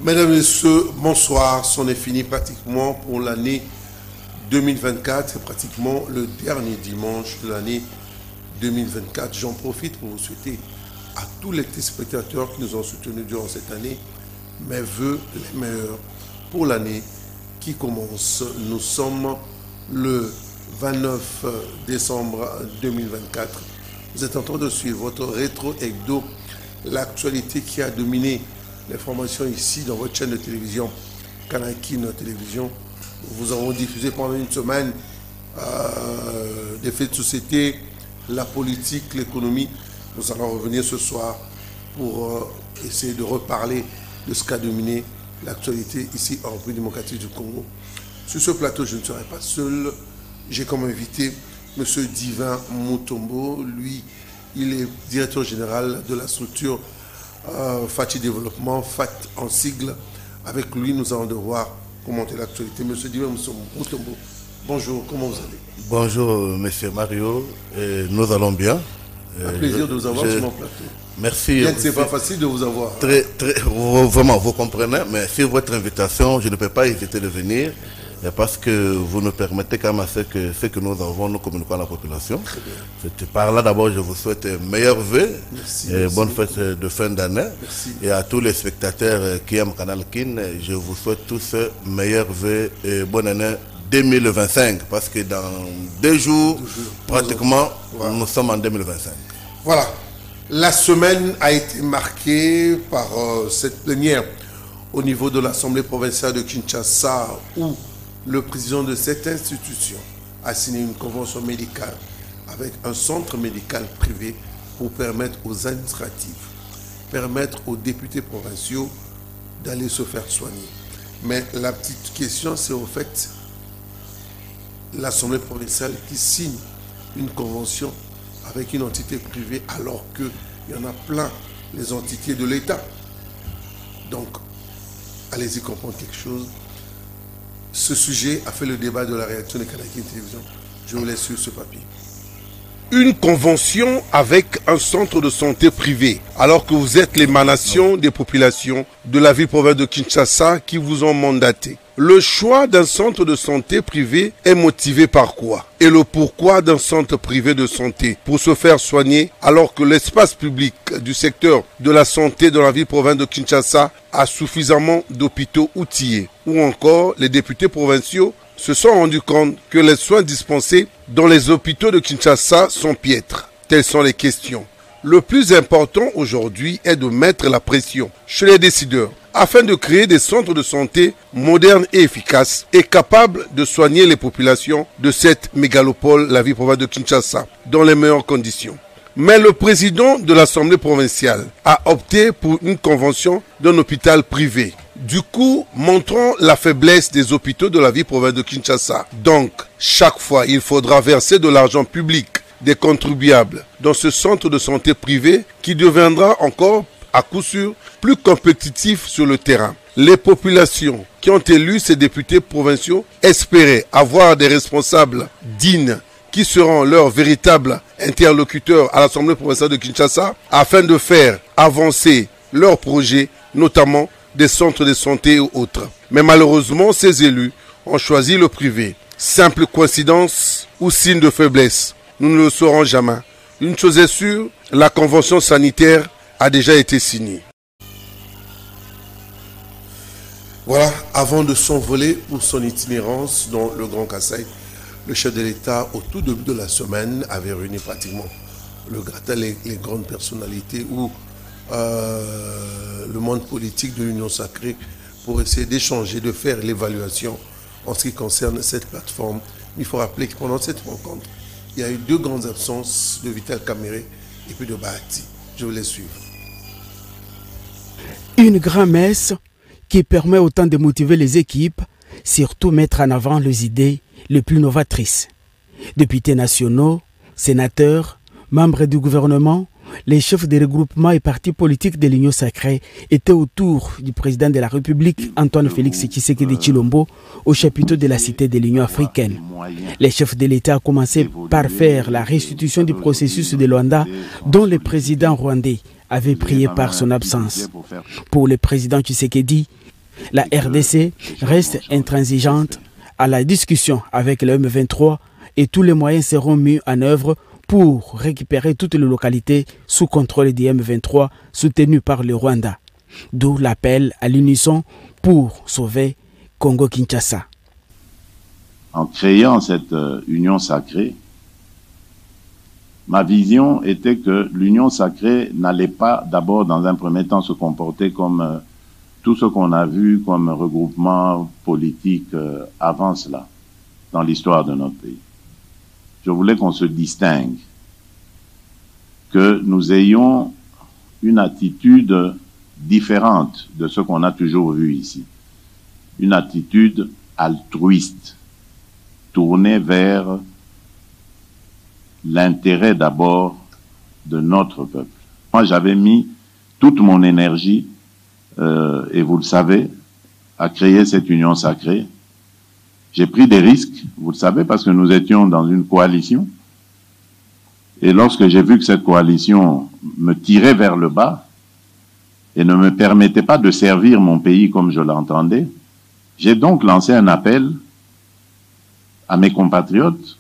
Mesdames et messieurs, bonsoir. C'en est fini pratiquement pour l'année 2024. C'est pratiquement le dernier dimanche de l'année 2024. J'en profite pour vous souhaiter à tous les téléspectateurs qui nous ont soutenus durant cette année mes voeux les meilleurs pour l'année qui commence. Nous sommes le 29 décembre 2024. Vous êtes en train de suivre votre rétro hebdo, l'actualité qui a dominé l'information ici dans votre chaîne de télévision Kanakin Télévision. Vous avons diffusé pendant une semaine des faits de société, la politique, l'économie. Nous allons revenir ce soir pour essayer de reparler de ce qu'a dominé l'actualité ici en République démocratique du Congo. Sur ce plateau, je ne serai pas seul. J'ai comme invité M. Divin Mutombo. Lui, il est directeur général de la structure Fati Développement, FAT en sigle. Avec lui, nous allons devoir commenter l'actualité. Monsieur Divin Mutombo, bonjour, comment vous allez? Bonjour, monsieur Mario, nous allons bien. Un plaisir de vous avoir sur mon plateau. Merci. Bien que ce n'est pas facile de vous avoir. Vraiment, vous comprenez, mais sur votre invitation, je ne peux pas éviter de venir. Parce que vous nous permettez quand même à ce que nous avons, nous communiquons à la population. Par là, d'abord, je vous souhaite meilleurs vœux et bonne fête de fin d'année. Et à tous les spectateurs qui aiment Canal Kin, je vous souhaite tous meilleurs vœux et bonne année 2025. Parce que dans 2 jours, pratiquement, nous sommes en 2025. Voilà. La semaine a été marquée par cette plénière au niveau de l'Assemblée provinciale de Kinshasa où le président de cette institution a signé une convention médicale avec un centre médical privé pour permettre aux administratifs, permettre aux députés provinciaux d'aller se faire soigner. Mais la petite question, c'est au fait l'Assemblée provinciale qui signe une convention avec une entité privée alors qu'il y en a plein, les entités de l'État. Donc, allez-y comprendre quelque chose. Ce sujet a fait le débat de la réaction de Kanakin Télévision. Je vous laisse sur ce papier. Une convention avec un centre de santé privé, alors que vous êtes l'émanation des populations de la ville-province de Kinshasa qui vous ont mandaté. Le choix d'un centre de santé privé est motivé par quoi? Et le pourquoi d'un centre privé de santé pour se faire soigner alors que l'espace public du secteur de la santé dans la ville-province de Kinshasa a suffisamment d'hôpitaux outillés? Ou encore les députés provinciaux se sont rendus compte que les soins dispensés dans les hôpitaux de Kinshasa sont piètres. Telles sont les questions. Le plus important aujourd'hui est de mettre la pression chez les décideurs afin de créer des centres de santé modernes et efficaces et capables de soigner les populations de cette mégalopole, la ville-province de Kinshasa, dans les meilleures conditions. Mais le président de l'Assemblée provinciale a opté pour une convention d'un hôpital privé. Du coup, montrant la faiblesse des hôpitaux de la ville-province de Kinshasa. Donc, chaque fois, il faudra verser de l'argent public des contribuables dans ce centre de santé privé qui deviendra encore, à coup sûr, plus compétitif sur le terrain. Les populations qui ont élu ces députés provinciaux espéraient avoir des responsables dignes qui seront leurs véritables interlocuteurs à l'Assemblée provinciale de Kinshasa afin de faire avancer leurs projets, notamment des centres de santé ou autres. Mais malheureusement, ces élus ont choisi le privé. Simple coïncidence ou signe de faiblesse? Nous ne le saurons jamais. Une chose est sûre, la convention sanitaire a déjà été signée. Voilà, avant de s'envoler pour son itinérance dans le Grand Kasaï, le chef de l'État, au tout début de la semaine, avait réuni pratiquement le gratin, les grandes personnalités ou le monde politique de l'Union sacrée pour essayer d'échanger, de faire l'évaluation en ce qui concerne cette plateforme. Il faut rappeler que pendant cette rencontre, il y a eu 2 grandes absences de Vital Kamere et puis de Bahati. Je vous laisse suivre. Une grand-messe qui permet autant de motiver les équipes, surtout mettre en avant les idées les plus novatrices. Députés nationaux, sénateurs, membres du gouvernement, les chefs des regroupements et partis politiques de l'Union sacrée étaient autour du président de la République, Antoine Félix Tshisekedi Tshilombo, au chapiteau de la Cité de l'Union africaine. Les chefs de l'État ont commencé par faire la restitution du processus de Luanda, dont le président rwandais avait prié par son absence. Pour le président Tshisekedi, La RDC reste intransigeante à la discussion avec le M23 et tous les moyens seront mis en œuvre pour récupérer toutes les localités sous contrôle du M23 soutenues par le Rwanda. D'où l'appel à l'unisson pour sauver Congo-Kinshasa. En créant cette union sacrée, ma vision était que l'union sacrée n'allait pas d'abord dans un premier temps se comporter comme tout ce qu'on a vu comme regroupement politique avant cela, dans l'histoire de notre pays. Je voulais qu'on se distingue, que nous ayons une attitude différente de ce qu'on a toujours vu ici. Une attitude altruiste, tournée vers l'intérêt d'abord de notre peuple. Moi, j'avais mis toute mon énergie, et vous le savez, à créer cette union sacrée. J'ai pris des risques, vous le savez, parce que nous étions dans une coalition. Et lorsque j'ai vu que cette coalition me tirait vers le bas et ne me permettait pas de servir mon pays comme je l'entendais, j'ai donc lancé un appel à mes compatriotes,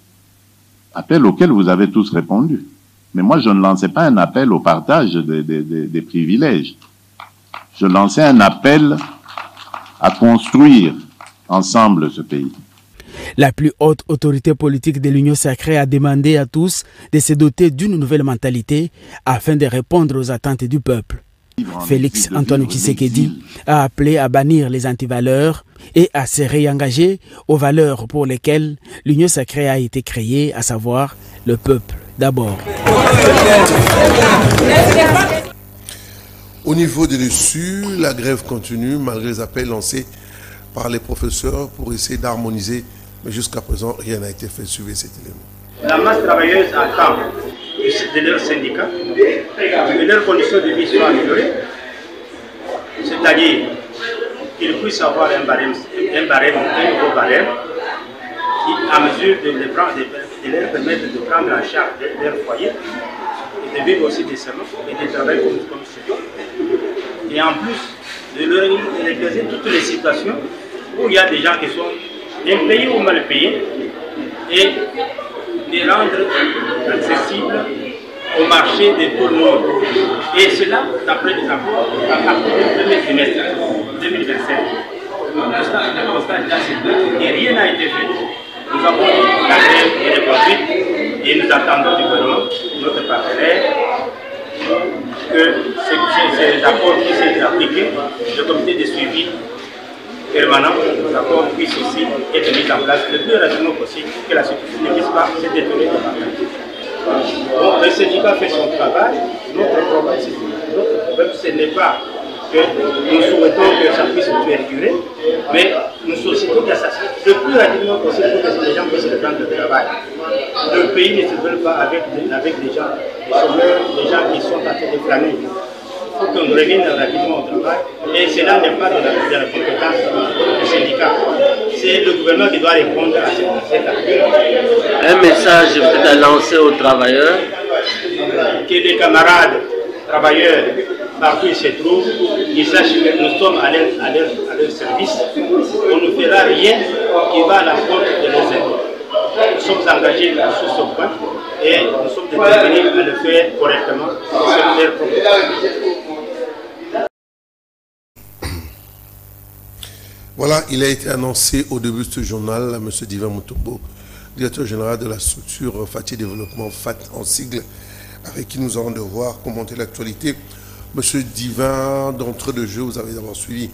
appel auquel vous avez tous répondu. Mais moi, je ne lançais pas un appel au partage des privilèges. Je lançais un appel à construire ensemble ce pays. La plus haute autorité politique de l'Union sacrée a demandé à tous de se doter d'une nouvelle mentalité afin de répondre aux attentes du peuple. Félix Antoine Tshisekedi a appelé à bannir les antivaleurs et à se réengager aux valeurs pour lesquelles l'Union sacrée a été créée, à savoir le peuple d'abord. Au niveau de l'USU, la grève continue malgré les appels lancés par les professeurs pour essayer d'harmoniser, mais jusqu'à présent, rien n'a été fait. Suivez cet élément. La masse travailleuse attend de leur syndicat que leurs conditions de vie soient améliorées, c'est-à-dire qu'ils puissent avoir un nouveau barème qui, à mesure de leur permettre de prendre en charge leur foyer et de vivre aussi décemment et de travailler comme chez eux. Et en plus de leur régler toutes les situations où il y a des gens qui sont bien payés ou mal payés et de rendre accessible au marché de tout le monde. Et cela, d'après les apports, à partir du premier trimestre 2027. Le constat est assez et rien n'a été fait. Nous avons la grève et les conduites et nous attendons du gouvernement, notre partenaire, que ces accords puissent être appliqués, le comité de suivi permanent, les accords puissent aussi être mis en place le plus rapidement possible pour que la situation ne puisse pas se détourner de la pratique. Donc le syndicat fait son travail, notre problème, ce n'est pas que nous souhaitons que ça puisse perdurer, mais nous sollicitons que ça soit le plus rapidement possible pour que les gens puissent reprendre le travail. Le pays ne se veut pas avec des gens, des chômeurs, des gens qui sont en train de planer. Il faut qu'on revienne rapidement au travail, et cela n'est pas de la compétence du syndicat. C'est le gouvernement qui doit répondre à cette appel. Un message peut-être à lancer aux travailleurs. Que les camarades travailleurs, partout où ils se trouvent, ils sachent que nous sommes à leur service. On ne fera rien qui va à l'encontre de leurs intérêts. Nous sommes engagés sur ce point et nous sommes déterminés à le faire correctement sur leur propre. Voilà, il a été annoncé au début de ce journal, M. Divin Mutombo, directeur général de la structure Fati Développement, FAT en sigle, avec qui nous allons devoir commenter l'actualité. M. Divin, d'entrée de jeu, vous avez d'abord suivi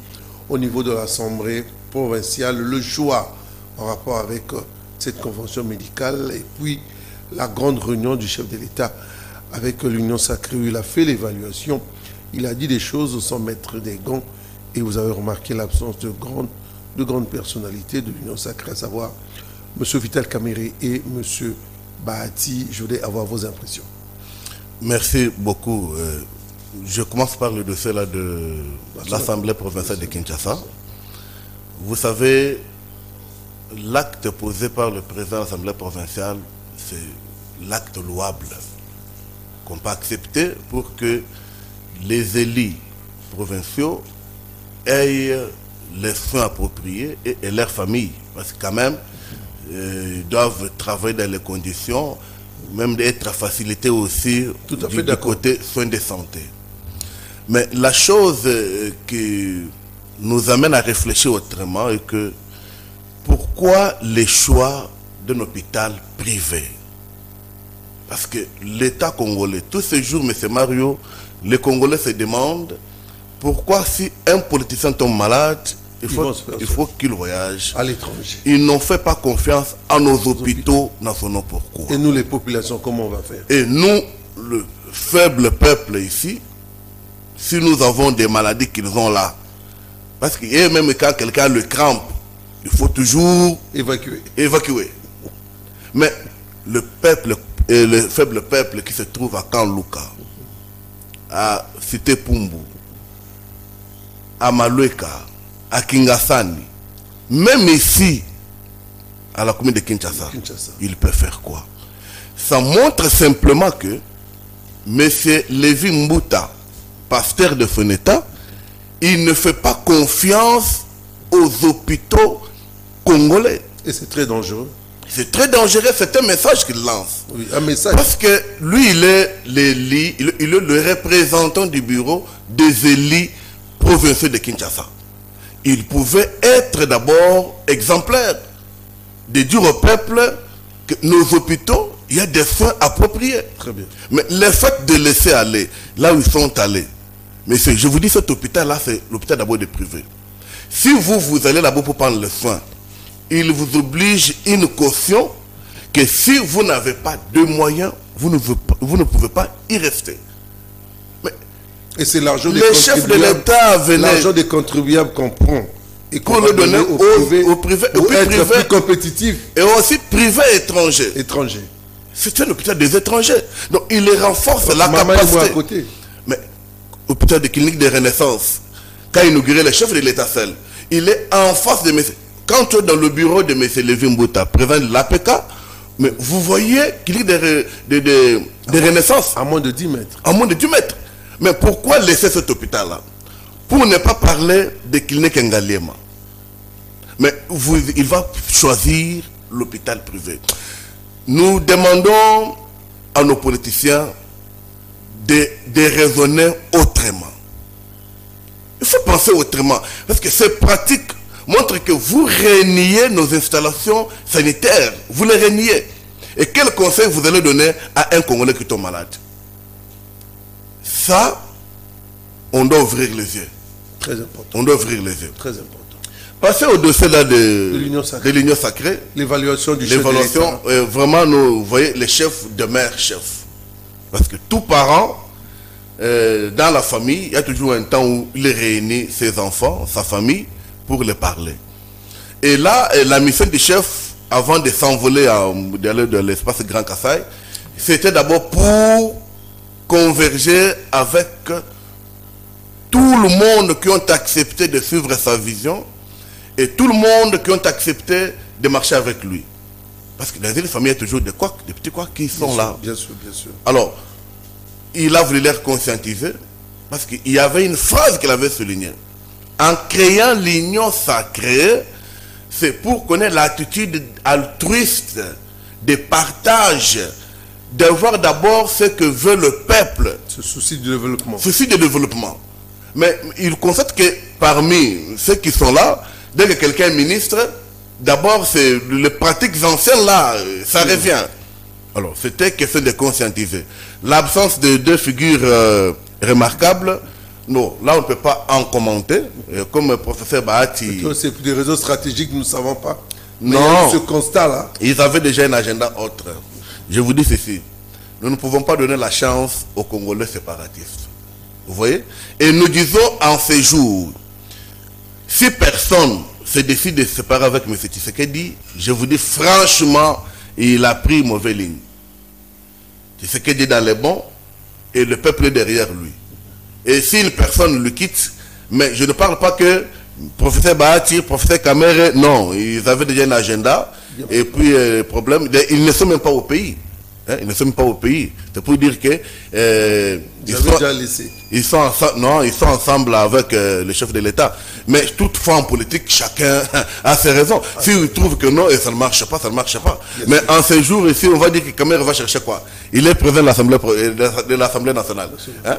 au niveau de l'Assemblée provinciale le choix en rapport avec cette convention médicale et puis la grande réunion du chef de l'État avec l'Union sacrée où il a fait l'évaluation. Il a dit des choses sans mettre des gants. Et vous avez remarqué l'absence de grandes personnalités de l'Union sacrée, à savoir M. Vital Kamere et M. Bahati. Je voudrais avoir vos impressions. Merci beaucoup. Je commence par le dossier là de l'Assemblée provinciale de Kinshasa. Vous savez, l'acte posé par le président de l'Assemblée provinciale, c'est l'acte louable qu'on peut accepter pour que les élus provinciaux aient les soins appropriés et leur famille. Parce que quand même, ils doivent travailler dans les conditions, même d'être facilité aussi du côté soins de santé. Mais la chose qui nous amène à réfléchir autrement est que pourquoi les choix d'un hôpital privé? Parce que l'État congolais, tous ces jours, M. Mario, les Congolais se demandent pourquoi si un politicien tombe malade, il faut qu'il voyage à l'étranger. Ils n'ont fait pas confiance à nos hôpitaux nationaux. Pourquoi? Et nous, les populations, comment on va faire? Et nous, le faible peuple ici, si nous avons des maladies qu'ils ont là, parce que même quand quelqu'un a le crampe, il faut toujours évacuer. Mais le peuple, le faible peuple qui se trouve à Kanluka, à Cité Pumbu, à Malueka, à Kingasani, même ici, à la commune de Kinshasa, il peut faire quoi? Ça montre simplement que M. Lévi Mbuta, pasteur de son état, il ne fait pas confiance aux hôpitaux congolais. Et c'est très dangereux. C'est très dangereux, c'est un message qu'il lance. Oui, un message. Parce que lui, il est le représentant du bureau des élites provinciaux de Kinshasa. Il pouvait être d'abord exemplaire, de dire au peuple que nos hôpitaux, il y a des soins appropriés. Très bien. Mais le fait de laisser aller là où ils sont allés, mais je vous dis, cet hôpital-là, c'est l'hôpital d'abord de privé. Si vous allez là-bas pour prendre les soins, il vous oblige une caution que si vous n'avez pas de moyens, vous ne pouvez pas y rester. Mais et c'est l'argent des contribuables. Les chefs de l'État venaient. L'argent des contribuables qu'on prend et qu'on le donner au privé, pour être plus compétitif. Et aussi privé étranger. C'est un hôpital des étrangers. Donc il renforce la capacité. À côté. Mais hôpital de clinique de Renaissance, quand il inauguré le chef de l'État seul, il est en face de M. Quand tu es dans le bureau de M. Lévi Mbuta, président de l'APK, mais vous voyez clinique de Renaissance. À moins de 10 mètres. À moins de 10 mètres. Mais pourquoi laisser cet hôpital-là? Pour ne pas parler de clinique Ngaliema. Mais il va choisir l'hôpital privé. Nous demandons à nos politiciens de raisonner autrement. Il faut penser autrement. Parce que ces pratiques montrent que vous reniez nos installations sanitaires. Vous les reniez. Et quel conseil vous allez donner à un Congolais qui tombe malade? Ça, on doit ouvrir les yeux. Très important. On doit ouvrir les yeux. Très important. Passez au dossier là de l'Union sacrée. L'évaluation du chef de l'État. Vraiment, vous voyez, les chefs demeurent chefs. Parce que tout parent, dans la famille, il y a toujours un temps où il réunit ses enfants, sa famille, pour les parler. Et là, la mission du chef, avant de s'envoler de l'espace Grand Kassai, c'était d'abord pour converger avec tout le monde qui ont accepté de suivre sa vision et tout le monde qui ont accepté de marcher avec lui. Parce que dans une famille, il y a toujours des petits couacs qui sont là. Bien sûr, bien sûr. Alors, il a voulu les conscientiser parce qu'il y avait une phrase qu'il avait soulignée. En créant l'union sacrée, c'est pour connaître l'attitude altruiste de partage, d'avoir d'abord ce que veut le peuple. Ce souci de développement. Souci de développement. Mais il constate que parmi ceux qui sont là, dès que quelqu'un est ministre, d'abord c'est les pratiques anciennes là, ça revient. Alors c'était question de conscientiser. L'absence de deux figures remarquables, non, là on ne peut pas en commenter. Comme le professeur Bahati. C'est des réseaux stratégiques, nous ne savons pas. Non. Ce constat-là. Ils avaient déjà un agenda autre. Je vous dis ceci. Nous ne pouvons pas donner la chance aux Congolais séparatistes. Vous voyez? Et nous disons en ces jours, si personne se décide de se séparer avec M. Tshisekedi, je vous dis franchement, il a pris une mauvaise ligne. Tshisekedi dans les bons et le peuple est derrière lui. Et si une personne le quitte, mais je ne parle pas que professeur Bahati, professeur Kamere, non, ils avaient déjà un agenda. Et puis, problème, ils ne sont même pas au pays. Hein, ils ne sont même pas au pays. C'est pour dire que ils sont ensemble avec le chef de l'État. Mais toutefois en politique, chacun a ses raisons. S'il trouve que non et ça ne marche pas, ça ne marche pas. Mais en ces jours ici, on va dire que Kamer va chercher quoi? Il est président de l'Assemblée nationale. Hein?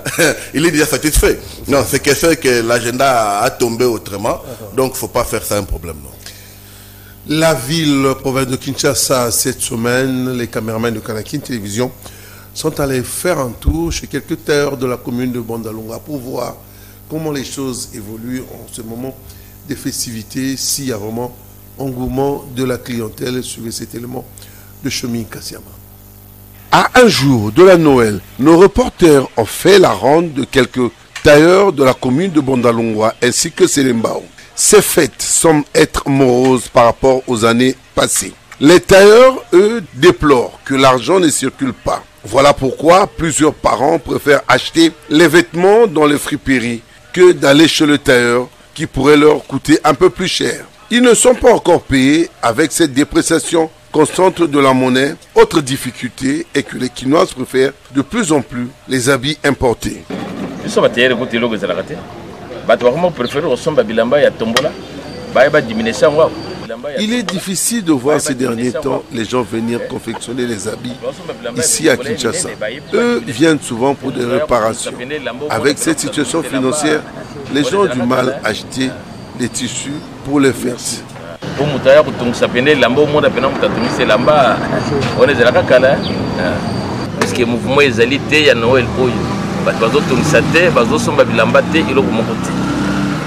Il est déjà satisfait. Non, c'est que c'est que l'agenda a tombé autrement. Donc il ne faut pas faire ça un problème. Non. La ville province de Kinshasa, cette semaine, les caméramans de Kanakin Télévision sont allés faire un tour chez quelques tailleurs de la commune de Bondalunga pour voir comment les choses évoluent en ce moment des festivités, s'il y a vraiment engouement de la clientèle sur cet élément de Chemin Kassiama. À un jour de la Noël, nos reporters ont fait la ronde de quelques tailleurs de la commune de Bondalunga ainsi que Selembao. Ces fêtes semblent être moroses par rapport aux années passées. Les tailleurs, eux, déplorent que l'argent ne circule pas. Voilà pourquoi plusieurs parents préfèrent acheter les vêtements dans les friperies que d'aller chez le tailleur qui pourrait leur coûter un peu plus cher. Ils ne sont pas encore payés avec cette dépréciation constante de la monnaie. Autre difficulté est que les Kinoises préfèrent de plus en plus les habits importés. Il est difficile de voir ces derniers temps les gens venir confectionner les habits ici à Kinshasa. Eux viennent souvent pour des réparations. Avec cette situation financière, les gens ont du mal à acheter des tissus pour les fêtes.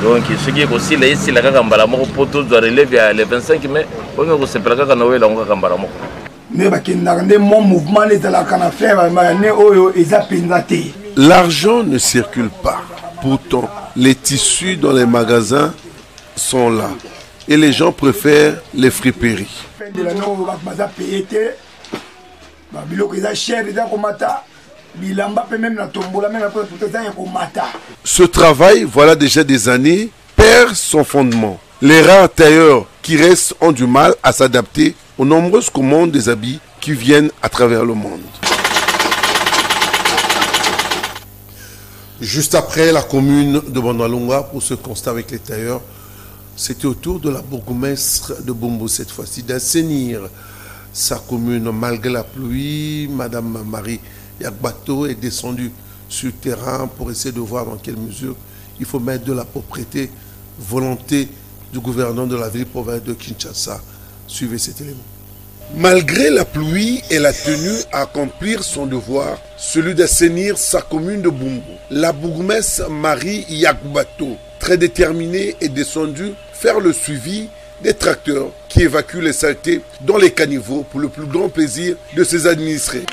Donc, ce qui est aussi là, ici, la Kambala Mokopoto doit relever le 25 mai. On a se préparer à Noël en Kambala Moko. L'argent ne circule pas. Pourtant, les tissus dans les magasins sont là. Et les gens préfèrent les friperies. Ce travail, voilà déjà des années, perd son fondement. Les rares tailleurs qui restent ont du mal à s'adapter aux nombreuses commandes des habits qui viennent à travers le monde. Juste après la commune de Bondalunga, pour ce constat avec les tailleurs, c'était au tour de la bourgmestre de Bumbu cette fois-ci d'assainir sa commune malgré la pluie. Madame Marie Yakbato est descendue sur le terrain pour essayer de voir dans quelle mesure il faut mettre de la propriété, volonté du gouverneur de la ville-province de Kinshasa. Suivez cet élément. Malgré la pluie, elle a tenu à accomplir son devoir, celui d'assainir sa commune de Bumbu. La bourgmestre Marie Yakbato, très déterminée, est descendue faire le suivi des tracteurs qui évacuent les saletés dans les caniveaux pour le plus grand plaisir de ses administrés.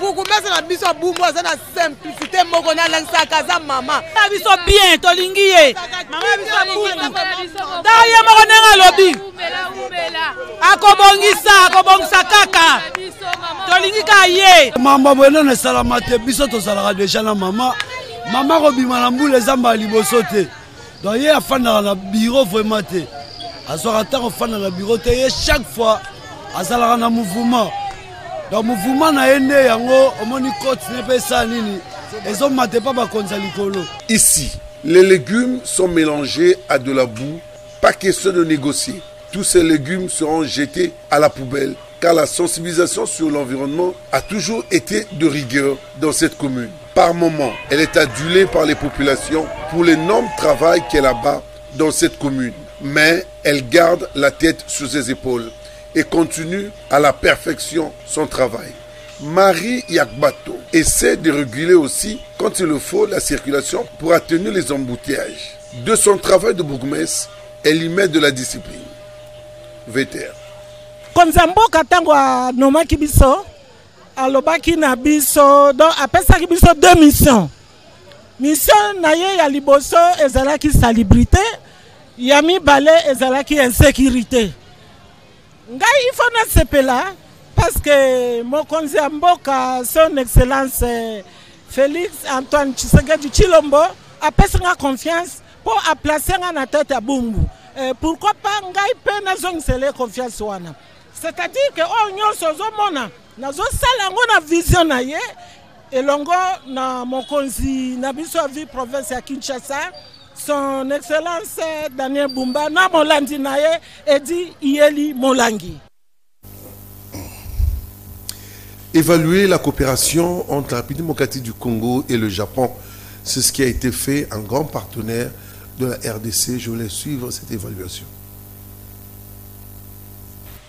Chaque fois, à un mouvement. Dans le mouvement, ici, les légumes sont mélangés à de la boue. Pas question de négocier. Tous ces légumes seront jetés à la poubelle, car la sensibilisation sur l'environnement a toujours été de rigueur dans cette commune. Par moment, elle est adulée par les populations pour l'énorme travail qu'elle abat dans cette commune. Mais elle garde la tête sur ses épaules et continue à la perfection son travail. Marie Yakbato essaie de réguler aussi, quand il le faut, la circulation pour atténuer les embouteillages. De son travail de bourgmestre, elle y met de la discipline. Vétère. Konzamboka tangwa nomaki biso alobaki na biso donc apesaki biso deux missions. Mission na ye ya liboso ezalaki salubrité. Yami balé ezalaki insécurité. Ngai il faut na sepela parce que mokonzi mboka son excellence Félix Antoine Tshisekedi Tshilombo a pris confiance pour a placer na tête à Bumbu. Pourquoi pas ngai pe na zong sele confiance wana. C'est-à-dire que on nyonso zomona nazosala yango na vision na ye elongo na mokonzi na biso ya vie province ya Kinshasa son excellence Daniel Bumba na molandi na ye Edi Iyeli Molangi. Évaluer la coopération entre la République démocratique du Congo et le Japon, c'est ce qui a été fait en grand partenaire de la RDC. Je voulais suivre cette évaluation.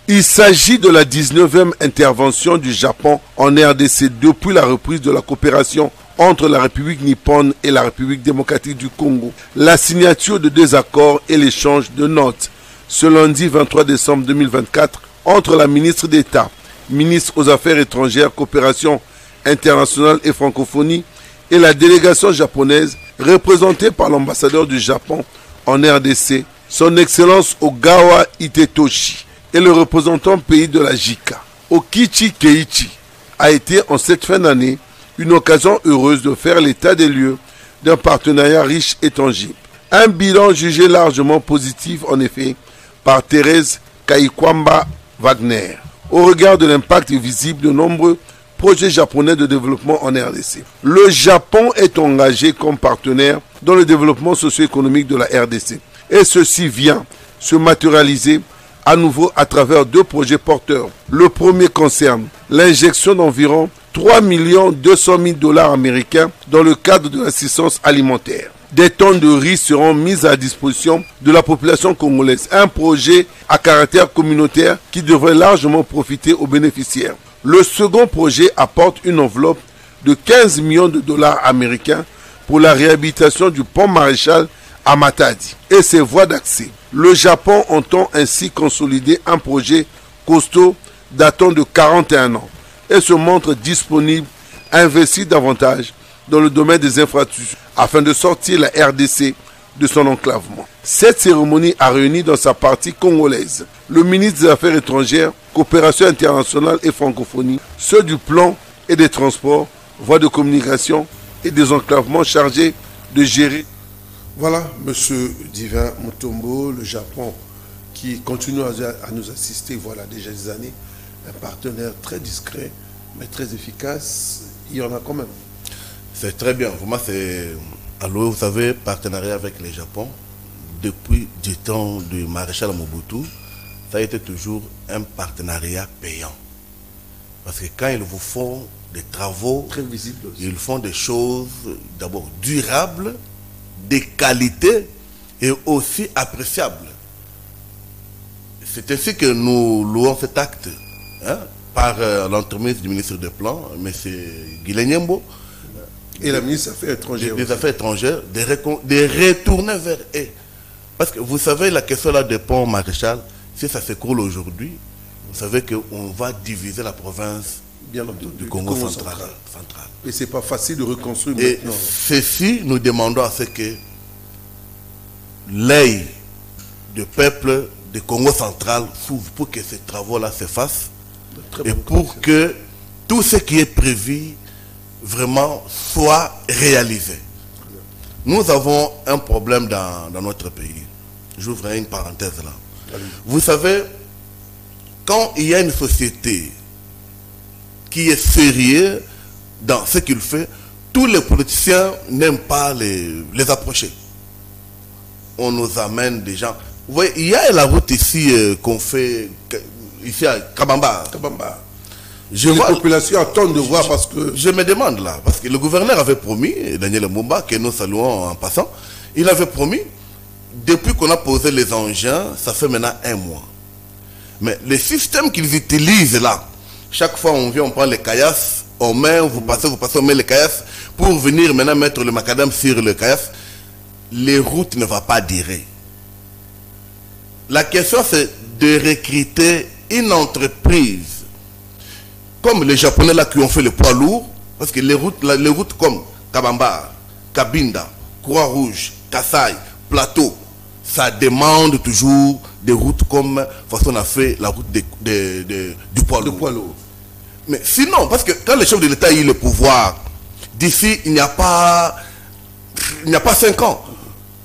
Il s'agit de la 19e intervention du Japon en RDC depuis la reprise de la coopération entre la République nippone et la République démocratique du Congo. La signature de 2 accords et l'échange de notes ce lundi 23 décembre 2024 entre la ministre d'État, ministre aux Affaires étrangères, coopération internationale et francophonie et la délégation japonaise représentée par l'ambassadeur du Japon en RDC, son Excellence Ogawa Itetoshi, et le représentant pays de la JICA, Okichi Keiichi, a été en cette fin d'année une occasion heureuse de faire l'état des lieux d'un partenariat riche et tangible. Un bilan jugé largement positif en effet par Thérèse Kaikwamba Wagner, au regard de l'impact visible de nombreux projets japonais de développement en RDC. Le Japon est engagé comme partenaire dans le développement socio-économique de la RDC et ceci vient se matérialiser à nouveau à travers 2 projets porteurs. Le premier concerne l'injection d'environ 3 200 000 $ américains dans le cadre de l'assistance alimentaire. Des tonnes de riz seront mises à disposition de la population congolaise. Un projet à caractère communautaire qui devrait largement profiter aux bénéficiaires. Le second projet apporte une enveloppe de 15 millions de $ américains pour la réhabilitation du pont Maréchal à Matadi et ses voies d'accès. Le Japon entend ainsi consolider un projet costaud datant de 41 ans et se montre disponible à investir davantage dans le domaine des infrastructures afin de sortir la RDC de son enclavement. Cette cérémonie a réuni dans sa partie congolaise le ministre des Affaires étrangères, coopération internationale et francophonie, ceux du plan et des transports, voies de communication et des enclavements chargés de gérer. Voilà, Monsieur Divin Mutombo, le Japon qui continue à nous assister, voilà déjà des années, un partenaire très discret, mais très efficace. Il y en a quand même. C'est très bien. Pour moi, c'est, alors, vous savez, partenariat avec le Japon, depuis du temps du maréchal Mobutu, ça a été toujours un partenariat payant. Parce que quand ils vous font des travaux, très visibles aussi. Ils font des choses d'abord durables, de qualité et aussi appréciables. C'est ainsi que nous louons cet acte par l'entremise du ministre des Plans, M. Guilain Nyembo, et la ministre des Affaires étrangères. Des Affaires étrangères, de retourner vers eux. Parce que vous savez, la question là des ponts Maréchal, si ça s'écroule aujourd'hui, vous savez qu'on va diviser la province du Congo central. Et ce n'est pas facile de reconstruire et maintenant. Ceci, nous demandons à ce que l'œil du peuple du Congo central s'ouvre pour que ces travaux-là se fassent et pour que tout ce qui est prévu vraiment soit réalisé. Nous avons un problème dans notre pays. J'ouvre une parenthèse là. Vous savez, quand il y a une société qui est sérieuse dans ce qu'il fait, tous les politiciens n'aiment pas les approcher. On nous amène des gens. Vous voyez, il y a la route ici qu'on fait, ici à Kabamba. Les populations attendent de voir parce que... Je me demande là, parce que le gouverneur avait promis, Daniel Mumba, que nous saluons en passant, il avait promis, depuis qu'on a posé les engins, ça fait maintenant 1 mois. Mais le système qu'ils utilisent là, chaque fois on vient, on prend les caillasses, on met, vous passez, on met les caillasses, pour venir maintenant mettre le macadam sur le caillasse, les routes ne vont pas durer. La question c'est de recruter une entreprise comme les Japonais là qui ont fait le poids lourd, parce que les routes comme Kabamba, Kabinda, Croix-Rouge, Kassai, Plateau, ça demande toujours des routes comme façon on a fait la route du poids lourd. Mais sinon, parce que quand le chef de l'État a eu le pouvoir, d'ici il n'y a pas 5 ans.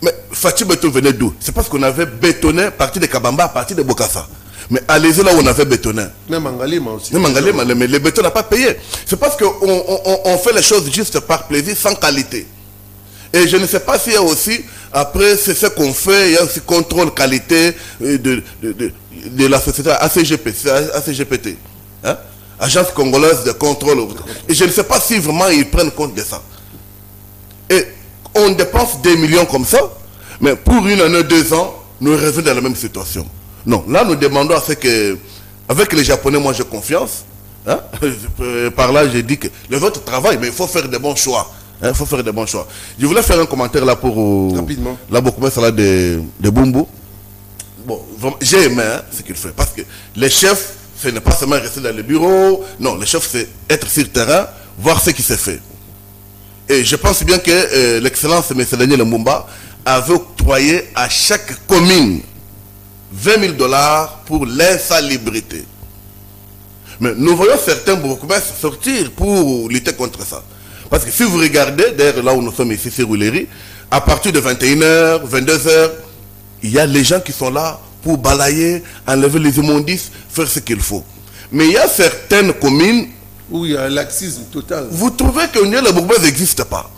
Mais Fatih Beton venait d'où? C'est parce qu'on avait bétonné à partir de Kabamba, à partir de Bokassa. Mais allez-y là où on avait bétonné. Même en Galima aussi. Même en Galima, mais le béton n'a pas payé. C'est parce qu'on fait les choses juste par plaisir, sans qualité. Et je ne sais pas s'il y a aussi, après, c'est ce qu'on fait, il y a aussi contrôle qualité de la société ACGPT. Hein? Agence congolaise de contrôle. Et je ne sais pas si vraiment ils prennent compte de ça. Et on dépense des millions comme ça, mais pour une année, 2 ans, nous revenons dans la même situation. Non, là nous demandons à ce que, avec les Japonais, moi j'ai confiance. Hein? Par là, j'ai dit que les autres travaillent, mais il faut faire des bons choix. Il faut faire des bons choix. Je voulais faire un commentaire là pour rapidement. La Bokoumès là de Bumbu. Bon, j'ai aimé ce qu'il fait, parce que les chefs, ce n'est pas seulement rester dans le bureau. Non, les chefs, c'est être sur le terrain, voir ce qui s'est fait. Et je pense bien que l'excellence M. Daniel Lumumba avait octroyé à chaque commune 20 000 $ pour l'insalubrité. Mais nous voyons certains bourgmestres sortir pour lutter contre ça. Parce que si vous regardez, d'ailleurs là où nous sommes ici sur Huiléry, à partir de 21h, 22h, il y a les gens qui sont là pour balayer, enlever les immondices, faire ce qu'il faut. Mais il y a certaines communes où il y a un laxisme total. Vous trouvez que le bourgmestre n'existe pas.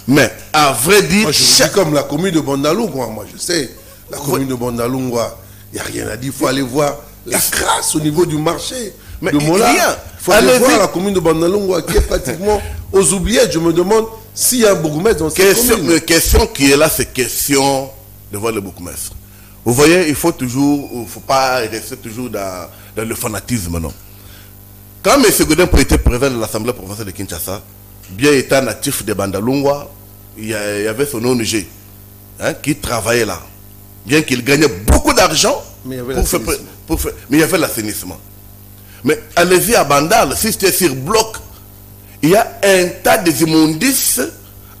Mais à vrai dire... Moi je vous dis comme la commune de Bandalungwa, moi je sais, la commune de Bandalungwa, il n'y a rien à dire, il faut aller voir la crasse au niveau du marché. Mais il faut aller voir la commune de Bandalungwa qui est pratiquement aux oubliettes. Je me demande s'il y a un bourgmestre dans cette commune. La question qui est là, c'est question de voir le bourgmestre. Vous voyez, il faut pas rester toujours dans le fanatisme, non. Quand M. Godin était président de l'Assemblée provinciale de Kinshasa, bien étant natif de Bandalungwa, il y avait son ONG qui travaillait là. Bien qu'il gagnait beaucoup d'argent, mais il y avait l'assainissement. Mais allez-y à Bandal, si c'était sur bloc, il y a un tas d'immondices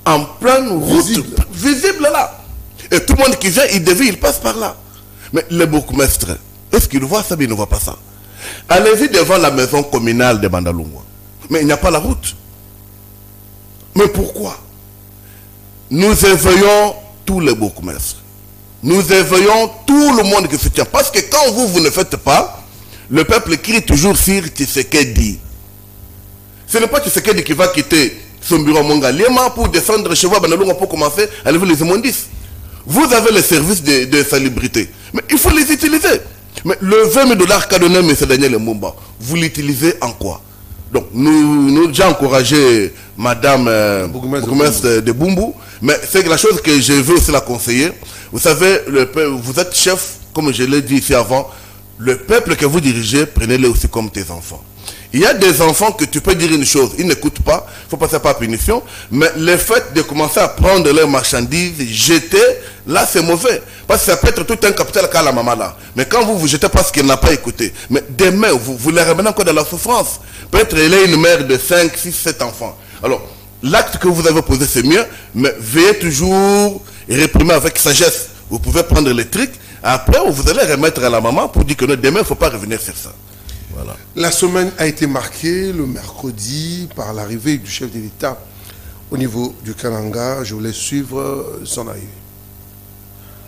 en pleine route, visible là. Et tout le monde qui vient, il passe par là. Mais le bourgmestre, est-ce qu'il voit ça, mais il ne voit pas ça? Allez-y devant la maison communale de Bandalungwa. Mais il n'y a pas la route. Mais pourquoi? Nous éveillons tous les bourgmestres. Nous éveillons tout le monde qui se tient. Parce que quand vous ne faites pas, le peuple crie toujours sur Tshisekedi. Ce n'est pas Tshisekedi qui va quitter son bureau à Mongaliema pour descendre chez vous à Bandalungwa pour commencer à lever les immondices. Vous avez les services de salubrité. Mais il faut les utiliser. Mais le 20 000 $ qu'a donné M. Daniel Lumumba, vous l'utilisez en quoi? Donc, nous déjà encouragé Madame bourgmestre de Bumbu, mais c'est la chose que je veux aussi la conseiller. Vous savez, vous êtes chef, comme je l'ai dit ici avant, le peuple que vous dirigez, prenez-le aussi comme tes enfants. Il y a des enfants que tu peux dire une chose, ils n'écoutent pas, il faut passer par punition, mais le fait de commencer à prendre leurs marchandises, jeter, là c'est mauvais. Parce que ça peut être tout un capital qu'a la maman là. Mais quand vous jetez parce qu'elle n'a pas écouté, mais demain, vous les ramenez encore dans la souffrance. Peut-être elle est une mère de 5, 6, 7 enfants. Alors, l'acte que vous avez posé c'est mieux, mais veillez toujours et réprimer avec sagesse. Vous pouvez prendre les trucs, après vous allez remettre à la maman pour dire que non, demain il ne faut pas revenir sur ça. Voilà. La semaine a été marquée le mercredi par l'arrivée du chef de l'État au niveau du Kananga. Je voulais suivre son arrivée.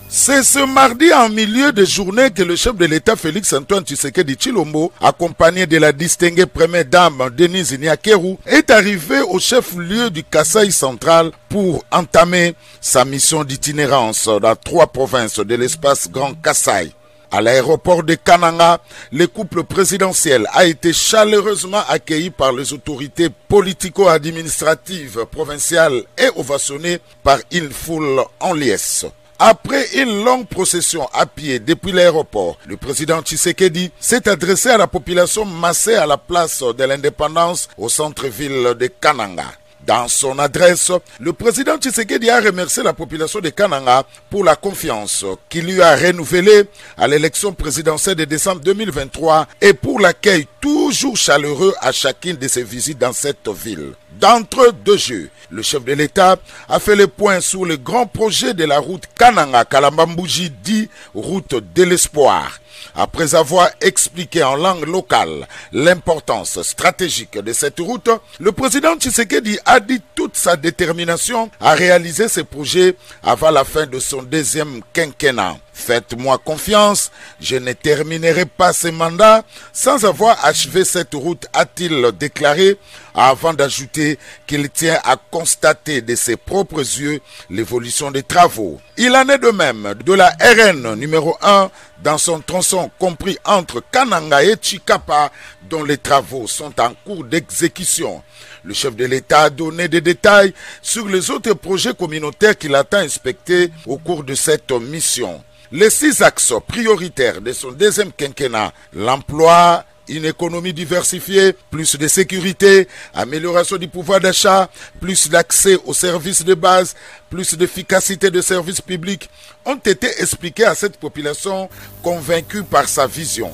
C'est ce mardi en milieu de journée que le chef de l'État Félix Antoine Tshisekedi Tshilombo, accompagné de la distinguée première dame Denise Nyakeru, est arrivé au chef-lieu du Kasaï central pour entamer sa mission d'itinérance dans 3 provinces de l'espace Grand Kasaï. À l'aéroport de Kananga, le couple présidentiel a été chaleureusement accueilli par les autorités politico-administratives provinciales et ovationné par une foule en liesse. Après une longue procession à pied depuis l'aéroport, le président Tshisekedi s'est adressé à la population massée à la place de l'indépendance au centre-ville de Kananga. Dans son adresse, le président Tshisekedi a remercié la population de Kananga pour la confiance qu'il lui a renouvelée à l'élection présidentielle de décembre 2023 et pour l'accueil toujours chaleureux à chacune de ses visites dans cette ville. D'entre deux jeux, le chef de l'État a fait le point sur le grand projet de la route Kananga-Kalambambouji dit route de l'espoir. Après avoir expliqué en langue locale l'importance stratégique de cette route, le président Tshisekedi a dit toute sa détermination à réaliser ce projet avant la fin de son 2e quinquennat. Faites-moi confiance, je ne terminerai pas ce mandat sans avoir achevé cette route, a-t-il déclaré, avant d'ajouter qu'il tient à constater de ses propres yeux l'évolution des travaux. Il en est de même de la RN numéro 1 dans son tronçon compris entre Kananga et Chikapa, dont les travaux sont en cours d'exécution. Le chef de l'État a donné des détails sur les autres projets communautaires qu'il attend inspecter au cours de cette mission. Les 6 axes prioritaires de son deuxième quinquennat, l'emploi, une économie diversifiée, plus de sécurité, amélioration du pouvoir d'achat, plus d'accès aux services de base, plus d'efficacité des services publics, ont été expliqués à cette population convaincue par sa vision.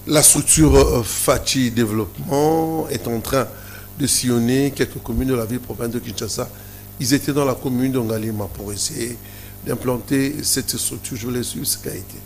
La structure Fachi Développement est en train de sillonner quelques communes de la ville-province de Kinshasa. Ils étaient dans la commune d'Ongalima pour essayer d'implanter cette structure. Je voulais suivre ce qui a été.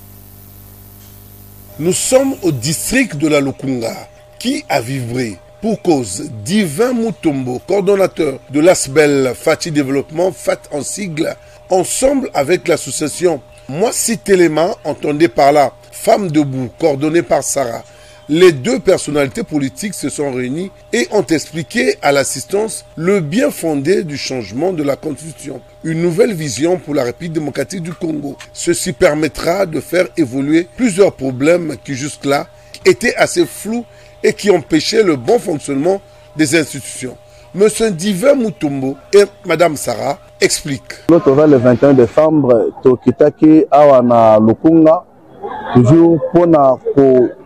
Nous sommes au district de la Lukunga qui a vibré pour cause d'Yvain Mutombo, coordonnateur de l'ASBEL Fachi Développement, FAT en sigle, ensemble avec l'association Moissi Téléma, entendez par là Femmes Debout, coordonnée par Sarah. Les 2 personnalités politiques se sont réunies et ont expliqué à l'assistance le bien fondé du changement de la Constitution. Une nouvelle vision pour la République démocratique du Congo. Ceci permettra de faire évoluer plusieurs problèmes qui jusque-là étaient assez flous et qui empêchaient le bon fonctionnement des institutions. Monsieur Yvain Mutombo et Madame Sarah expliquent. Le 21 décembre, Tokitaki Awana Lukunga, toujours pour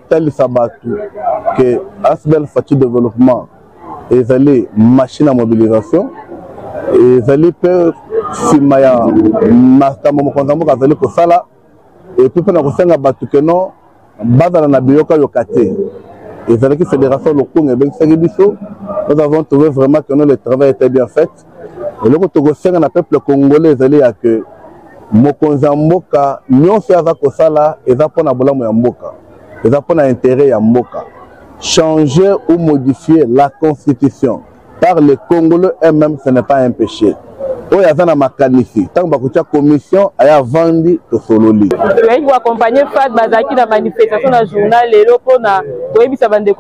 talisa batu que ASBEL Fachi Développement ezali machine à mobilisation ezali pe simaya makambo mokonza mboka azali kosala et puis pena kosenga batu que non bazala na biyoka yokate ezalaki fédération Lukunga ebekisaki biso. Nous avons trouvé vraiment que le travail était bien fait et le kosenga na peuple congolais ezali ya que mokonza mboka nyonso aza kosala eza pona bolamu ya mboka. Et ça pour intérêt à Mboka. Changer ou modifier la constitution par les Congolais eux-mêmes, ce n'est pas un péché. Il y a un mécanisme. Tant que la commission a vendu au Sololi. Je vais accompagner Fad Bazaki dans la manifestation dans le journal et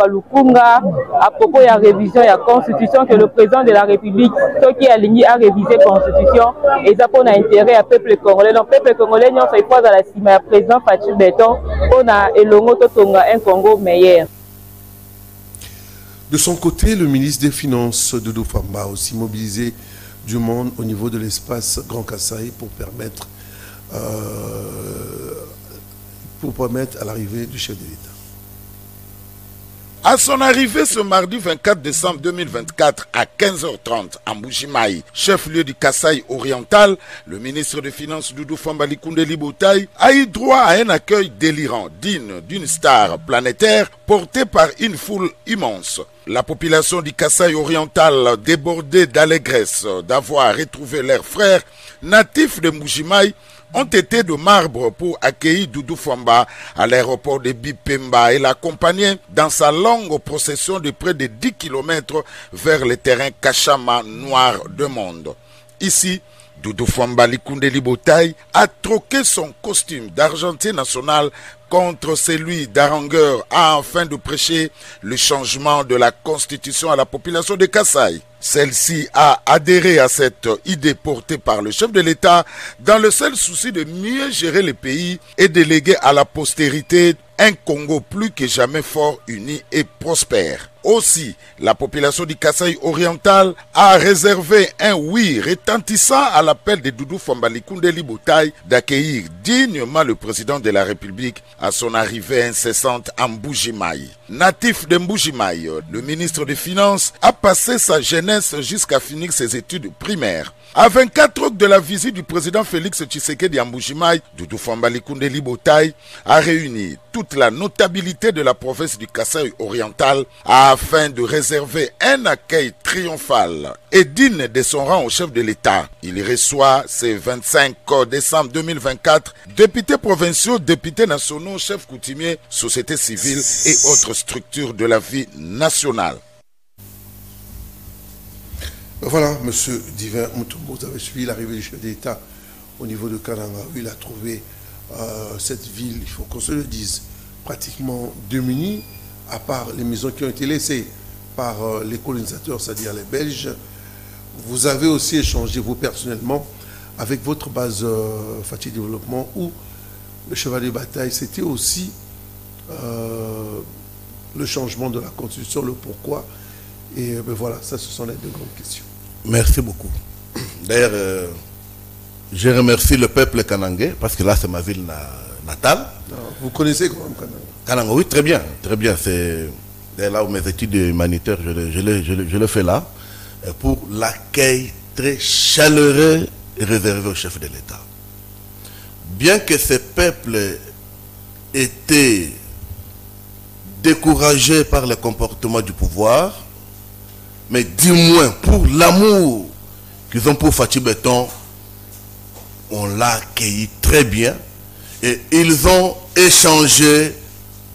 Lukunga à propos de la révision de la constitution que le président de la République, ceux qui aligné à réviser la constitution, et ça pour intérêt à peuple congolais. Donc, peuple congolais, nous sommes pas dans la cime à président Fatou Béton, on a un Congo meilleur. De son côté, le ministre des Finances, Doudou Famba, a aussi mobilisé du monde au niveau de l'espace Grand Kasaï pour permettre à l'arrivée du chef de l'État. À son arrivée ce mardi 24 décembre 2024 à 15h30 à Mbujimayi, chef-lieu du Kasaï oriental, le ministre des Finances Doudou Famba Likunde Libotaï a eu droit à un accueil délirant, digne d'une star planétaire portée par une foule immense. La population du Kasaï oriental, débordée d'allégresse d'avoir retrouvé leurs frères natifs de Mbujimayi, ont été de marbre pour accueillir Doudou Famba à l'aéroport de Bipemba et l'accompagner dans sa longue procession de près de 10 km vers le terrain Kachama noir de monde. Ici, Doudou Famba Likunde Libotaï a troqué son costume d'argentier national contre celui d'Arangueur afin de prêcher le changement de la constitution à la population de Kasaï. Celle-ci a adhéré à cette idée portée par le chef de l'État dans le seul souci de mieux gérer le pays et de léguer à la postérité un Congo plus que jamais fort, uni et prospère. Aussi, la population du Kasaï oriental a réservé un oui retentissant à l'appel de Doudou Famba Likunde Libotaï d'accueillir dignement le président de la République à son arrivée incessante à Mbujimayi. Natif de Mbujimayi, le ministre des Finances a passé sa jeunesse jusqu'à finir ses études primaires. À 24 heures de la visite du président Félix Tshisekedi à Mbujimayi, Doudou Famba Likunde Libotaï a réuni toute la notabilité de la province du Kasaï oriental afin de réserver un accueil triomphal et digne de son rang au chef de l'État. Il reçoit ce 25 décembre 2024 députés provinciaux, députés nationaux, chefs coutumiers, sociétés civiles et autres structures de la vie nationale. Voilà, M. Yvain Mutombo, vous avez suivi l'arrivée du chef de l'État au niveau de Kananga, où il a trouvé cette ville, il faut qu'on se le dise, pratiquement démunie, à part les maisons qui ont été laissées par les colonisateurs, c'est-à-dire les Belges. Vous avez aussi échangé, vous personnellement, avec votre base Fachi Développement, où le cheval de bataille, c'était aussi le changement de la Constitution, le pourquoi. Et ben voilà, ça, ce sont les deux grandes questions. Merci beaucoup. D'ailleurs, je remercie le peuple kanangais, parce que là, c'est ma ville natale. Non, vous connaissez quand même Kananga? Kananga, oui, très bien. Très bien. C'est là où mes études humanitaires, je le fais là, pour l'accueil très chaleureux et réservé au chef de l'État. Bien que ces peuples étaient découragés par le comportement du pouvoir, mais du moins pour l'amour qu'ils ont pour Fachi Béton, on l'a accueilli très bien et ils ont échangé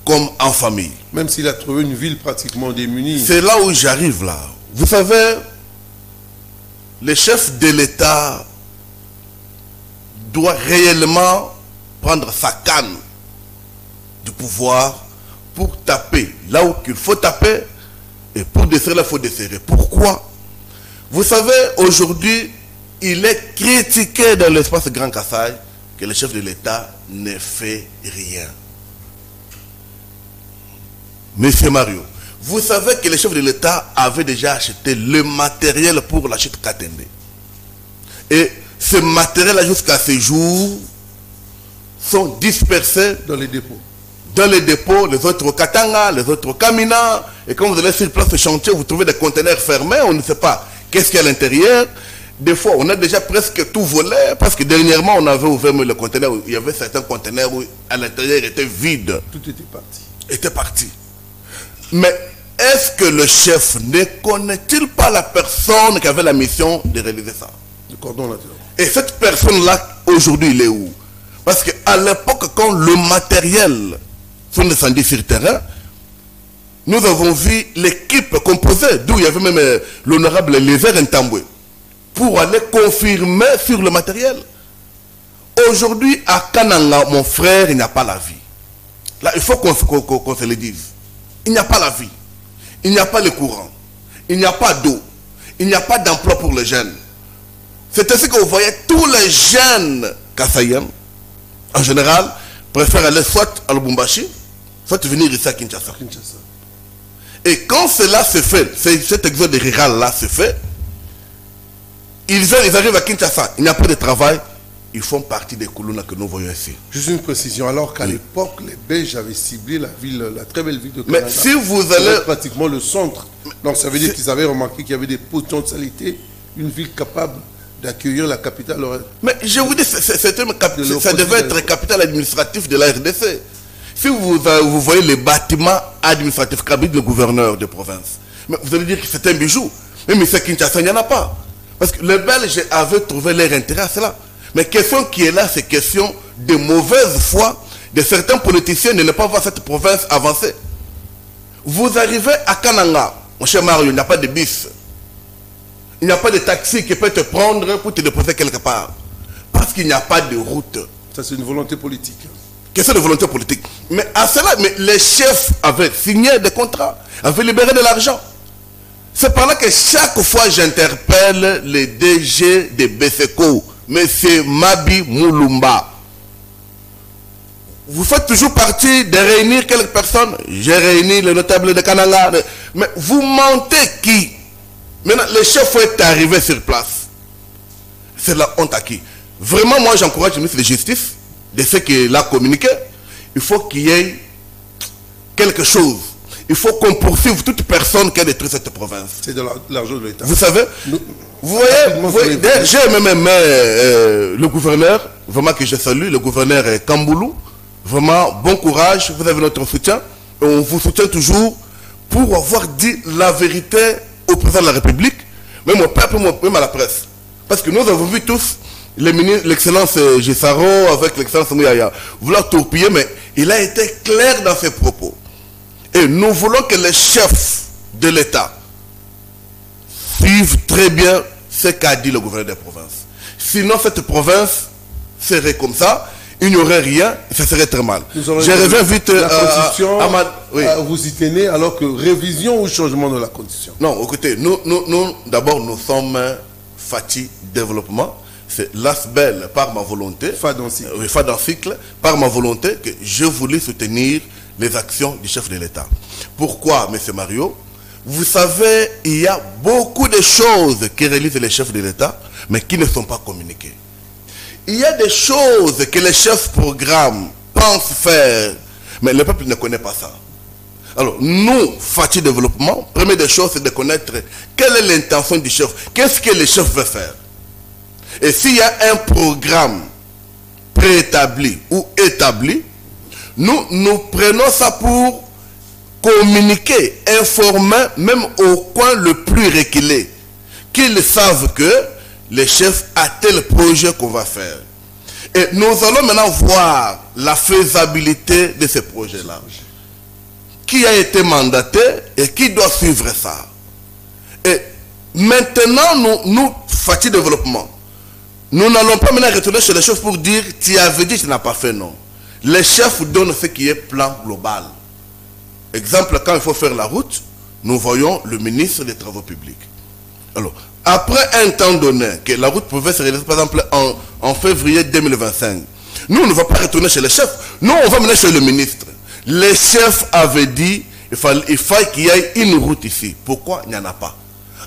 comme en famille. Même s'il a trouvé une ville pratiquement démunie. C'est là où j'arrive là. Vous savez, le chef de l'État doit réellement prendre sa canne du pouvoir pour taper là où il faut taper et pour desserrer, il faut desserrer. Pourquoi? Vous savez, aujourd'hui, il est critiqué dans l'espace Grand Kassai que le chef de l'État ne fait rien. Monsieur Mario, vous savez que le chef de l'État avait déjà acheté le matériel pour la chute Katende. Et ce matériel jusqu'à ce jour sont dispersés dans les dépôts. Dans les dépôts, les autres au Katanga, les autres au Kamina. Et quand vous allez sur place de chantier, vous trouvez des conteneurs fermés, on ne sait pas qu'est-ce qu'il y a à l'intérieur. Des fois, on a déjà presque tout volé, parce que dernièrement, on avait ouvert le conteneur, il y avait certains conteneurs où à l'intérieur était vide. Tout était parti. Était parti. Mais est-ce que le chef ne connaît-il pas la personne qui avait la mission de réaliser ça? Le cordon naturel. Et cette personne-là, aujourd'hui, il est où? Parce qu'à l'époque, quand le matériel sont descendus sur le terrain, nous avons vu l'équipe composée, d'où il y avait même l'honorable Lézère Ntambwe, pour aller confirmer sur le matériel. Aujourd'hui, à Kananga, mon frère, il n'y a pas la vie. Là, il faut qu'on se le dise. Il n'y a pas la vie. Il n'y a pas le courant. Il n'y a pas d'eau. Il n'y a pas d'emploi pour les jeunes. C'est ainsi que vous voyez tous les jeunes Kassaïens, en général, préfèrent aller soit à Lubumbashi, soit venir ici à Kinshasa. Et quand cela se fait, cet exode rural-là se fait, ils arrivent à Kinshasa, il n'y a pas de travail, ils font partie des colonnes que nous voyons ici. Juste une précision, alors qu'à l'époque, les Belges avaient ciblé la ville, la très belle ville de Kananga. Mais si vous allez... pratiquement le centre. Donc ça veut dire qu'ils avaient remarqué qu'il y avait des potentialités, une ville capable d'accueillir la capitale. Mais je vous dis, ça devait être capitale administrative de la RDC. Si vous voyez les bâtiments administratifs qu'habite le gouverneur de province, mais vous allez dire que c'est un bijou. Mais M. Kinshasa, il n'y en a pas. Parce que les Belges avaient trouvé leur intérêt à cela. Mais question qui est là, c'est question de mauvaise foi de certains politiciens de ne pas voir cette province avancer. Vous arrivez à Kananga, mon cher Mario, il n'y a pas de bus. Il n'y a pas de taxi qui peut te prendre pour te déposer quelque part. Parce qu'il n'y a pas de route. Ça, c'est une volonté politique. Question de volonté politique. Mais à cela, les chefs avaient signé des contrats, avaient libéré de l'argent. C'est par là que chaque fois j'interpelle les DG de Beseko, M. Mabi Moulumba. Vous faites toujours partie de réunir quelques personnes. J'ai réuni le notable de Kananga. Mais vous mentez qui? Maintenant, le chef est arrivé sur place. C'est la honte à qui? Vraiment, moi, j'encourage le ministre de Justice, de ce qu'il a communiqué. Il faut qu'il y ait quelque chose. Il faut qu'on poursuive toute personne qui a détruit cette province. C'est de l'argent de l'État. Vous savez, vous voyez j'ai même aimé le gouverneur, vraiment que je salue, le gouverneur Kamboulou. Vraiment, bon courage, vous avez notre soutien. Et on vous soutient toujours pour avoir dit la vérité au président de la République, même au peuple, même à la presse. Parce que nous avons vu tous l'excellence Gissaro avec l'excellence Mouyaya vouloir torpiller, mais il a été clair dans ses propos. Et nous voulons que les chefs de l'État suivent très bien ce qu'a dit le gouverneur des provinces. Sinon, cette province serait comme ça, il n'y aurait rien, ce serait très mal. Je reviens vite la Constitution, oui. Vous y tenez, alors que révision ou changement de la Constitution? Non, écoutez, nous d'abord, nous sommes Fachi Développement. C'est l'ASBEL par ma volonté, Fadancycle, par ma volonté, que je voulais soutenir les actions du chef de l'État. Pourquoi, M. Mario? Vous savez, il y a beaucoup de choses qui réalisent les chefs de l'État, mais qui ne sont pas communiquées. Il y a des choses que les chefs programmes pensent faire, mais le peuple ne connaît pas ça. Alors, nous, Fachi Développement, première des choses, c'est de connaître quelle est l'intention du chef. Qu'est-ce que le chef veut faire? Et s'il y a un programme préétabli ou établi, nous prenons ça pour communiquer, informer, même au coin le plus reculé, qu'ils savent que les chefs a tel projet qu'on va faire. Et nous allons maintenant voir la faisabilité de ce projet-là. Qui a été mandaté et qui doit suivre ça. Et maintenant, nous Fachi Développement, nous n'allons pas maintenant retourner chez les chefs pour dire tu avais dit, tu n'as pas fait, non. Les chefs donnent ce qui est plan global. Exemple, quand il faut faire la route, nous voyons le ministre des Travaux publics. Alors, après un temps donné, que la route pouvait se réaliser par exemple en février 2025, nous on ne va pas retourner chez les chefs, nous on va mener chez le ministre. Les chefs avaient dit il fallait qu'il y ait une route ici. Pourquoi il n'y en a pas?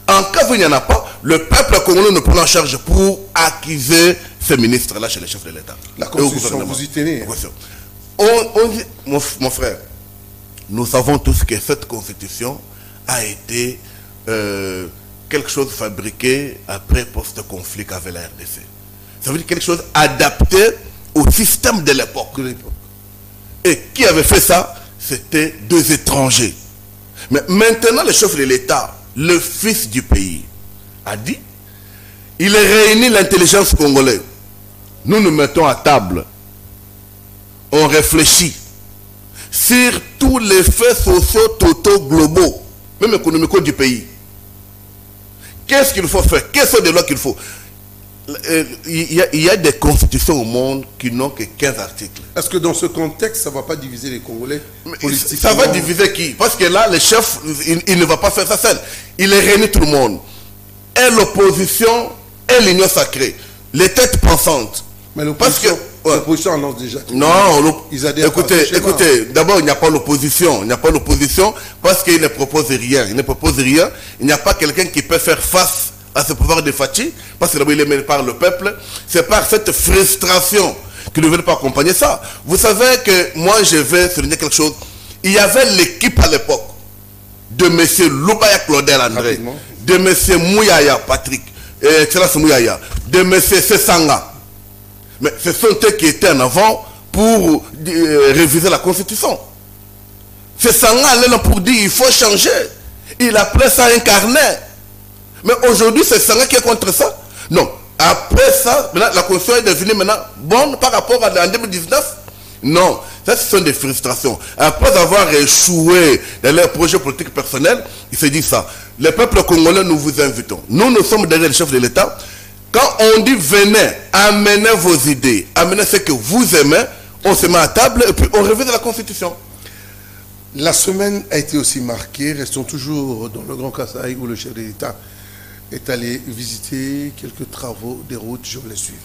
En cas où il n'y en a pas, le peuple congolais ne prend en charge pour accuser ces ministres-là chez les chefs de l'État. La Constitution, vous y tenez. Mon frère, nous savons tous que cette Constitution a été quelque chose fabriqué après post-conflit avec la RDC. Ça veut dire quelque chose adapté au système de l'époque. Et qui avait fait ça? C'était deux étrangers. Mais maintenant, le chef de l'État, le fils du pays, a dit, il réunit l'intelligence congolaise. Nous nous mettons à table. On réfléchit sur tous les faits sociaux totaux globaux, même économiques du pays. Qu'est-ce qu'il faut faire? Quelles sont les lois qu'il faut? Il y a des constitutions au monde qui n'ont que 15 articles. Est-ce que dans ce contexte, ça ne va pas diviser les Congolais politiquement? Ça va diviser qui? Parce que là, le chef, il ne va pas faire ça seul. Il réunit tout le monde. Et l'opposition et l'union sacrée. Les têtes pensantes. Mais l'opposition annonce déjà. Non, écoutez, d'abord, il n'y a pas l'opposition. Il n'y a pas l'opposition parce qu'il ne propose rien. Il ne propose rien. Il n'y a pas quelqu'un qui peut faire face à ce pouvoir de Fachi, parce que d'abord il est mené par le peuple. C'est par cette frustration qu'ils ne veulent pas accompagner ça. Vous savez que moi je vais souligner quelque chose. Il y avait l'équipe à l'époque de M. Loubaya Claudel André, de M. Mouyaya Patrick, Mouyaya, de M. Sessanga. Mais ce sont eux qui étaient en avant pour réviser la Constitution. Sessanga allait là pour dire il faut changer. Il appelait ça un carnet. Mais aujourd'hui, c'est Sanga qui est contre ça. Non. Après ça, la Constitution est devenue maintenant bonne par rapport à en 2019. Non. Ça, ce sont des frustrations. Après avoir échoué dans leurs projets politiques personnels, ils se disent ça. Les peuples congolais, nous vous invitons. Nous sommes derrière le chef de l'État. Quand on dit venez, amenez vos idées, amenez ce que vous aimez, on se met à table et puis on révise la Constitution. La semaine a été aussi marquée. Restons toujours dans le Grand Kasaï où le chef de l'État est allé visiter quelques travaux des routes. Je vais les suivre.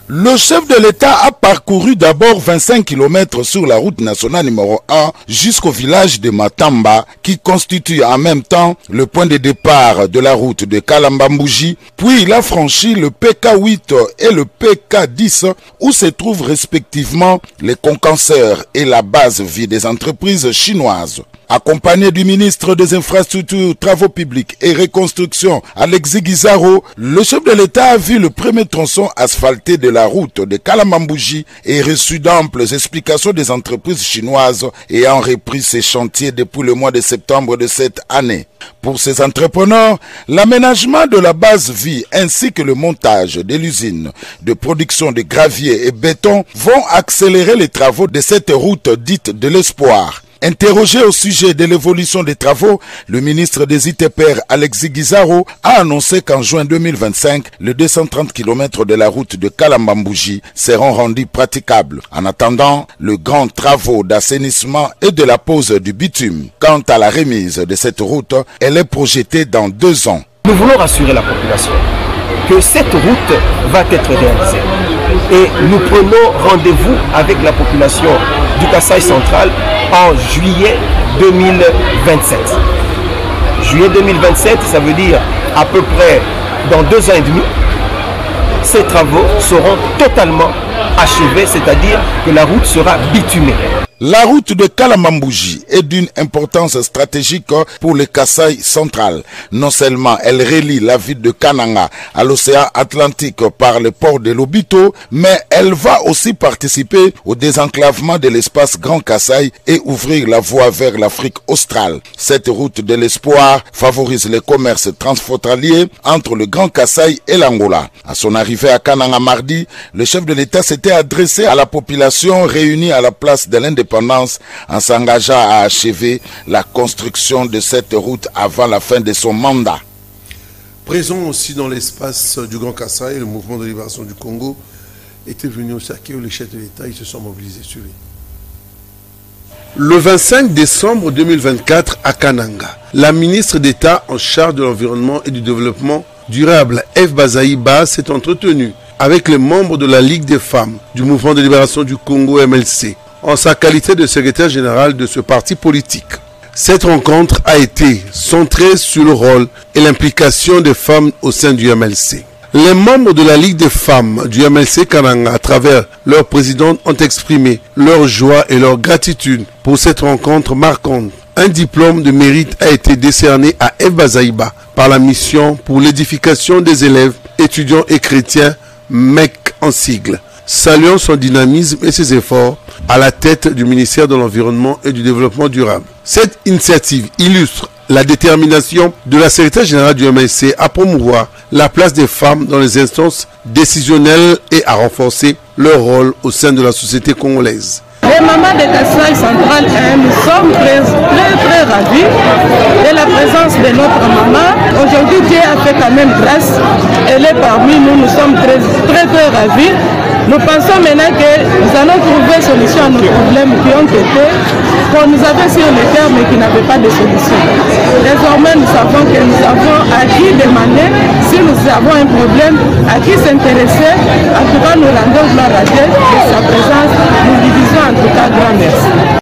Le chef de l'État a parcouru d'abord 25 km sur la route nationale numéro 1 jusqu'au village de Matamba qui constitue en même temps le point de départ de la route de Kalambambouji. Puis il a franchi le PK8 et le PK10 où se trouvent respectivement les concasseurs et la base vie des entreprises chinoises. Accompagné du ministre des Infrastructures, Travaux publics et Reconstruction, Alexis Guizaro, le chef de l'État a vu le premier tronçon asphalté de la route de Kalambambouji et reçu d'amples explications des entreprises chinoises ayant repris ces chantiers depuis le mois de septembre de cette année. Pour ces entrepreneurs, l'aménagement de la base vie ainsi que le montage de l'usine de production de gravier et béton vont accélérer les travaux de cette route dite de l'espoir. Interrogé au sujet de l'évolution des travaux, le ministre des ITPR Alexis Guizaro a annoncé qu'en juin 2025, les 230 km de la route de Kalambambouji seront rendus praticables. En attendant, le grand travaux d'assainissement et de la pose du bitume. Quant à la remise de cette route, elle est projetée dans 2 ans. Nous voulons rassurer la population que cette route va être réalisée. Et nous prenons rendez-vous avec la population du Kasaï central en juillet 2027. Juillet 2027, ça veut dire à peu près dans 2 ans et demi, ces travaux seront totalement achevés, c'est-à-dire que la route sera bitumée. La route de Kalambambouji est d'une importance stratégique pour le Kasaï central. Non seulement elle relie la ville de Kananga à l'océan Atlantique par le port de Lobito, mais elle va aussi participer au désenclavement de l'espace Grand Kasaï et ouvrir la voie vers l'Afrique australe. Cette route de l'espoir favorise le commerce transfrontalier entre le Grand Kasaï et l'Angola. À son arrivée à Kananga mardi, le chef de l'État s'était adressé à la population réunie à la place de l'indépendance en s'engageant à achever la construction de cette route avant la fin de son mandat. Présent aussi dans l'espace du Grand Kasaï, le mouvement de libération du Congo était venu au saké où les chefs de l'État se sont mobilisés sur lui. Le 25 décembre 2024 à Kananga, la ministre d'État en charge de l'environnement et du développement durable, Eve Bazaïba, s'est entretenue avec les membres de la Ligue des femmes du mouvement de libération du Congo MLC, en sa qualité de secrétaire général de ce parti politique. Cette rencontre a été centrée sur le rôle et l'implication des femmes au sein du MLC. Les membres de la Ligue des femmes du MLC Kananga, à travers leur présidente, ont exprimé leur joie et leur gratitude pour cette rencontre marquante. Un diplôme de mérite a été décerné à Eva Zaïba par la mission pour l'édification des élèves, étudiants et chrétiens, MEC en sigle. Saluons son dynamisme et ses efforts à la tête du ministère de l'Environnement et du Développement durable. Cette initiative illustre la détermination de la secrétaire générale du MLC à promouvoir la place des femmes dans les instances décisionnelles et à renforcer leur rôle au sein de la société congolaise. Les mamans de Kasaï central, nous sommes très ravis de la présence de notre maman. Aujourd'hui, Dieu a fait quand même grâce. Elle est parmi nous, nous sommes très ravis. Nous pensons maintenant que nous allons trouver solution à nos problèmes qui ont été, qu'on nous avait sur le terre mais qui n'avaient pas de solution. Désormais, nous savons que nous avons à qui demander, si nous avons un problème, à qui s'intéresser. En tout cas, nous rendons gloire à Dieu de sa présence. Nous lui disons en tout cas grand merci.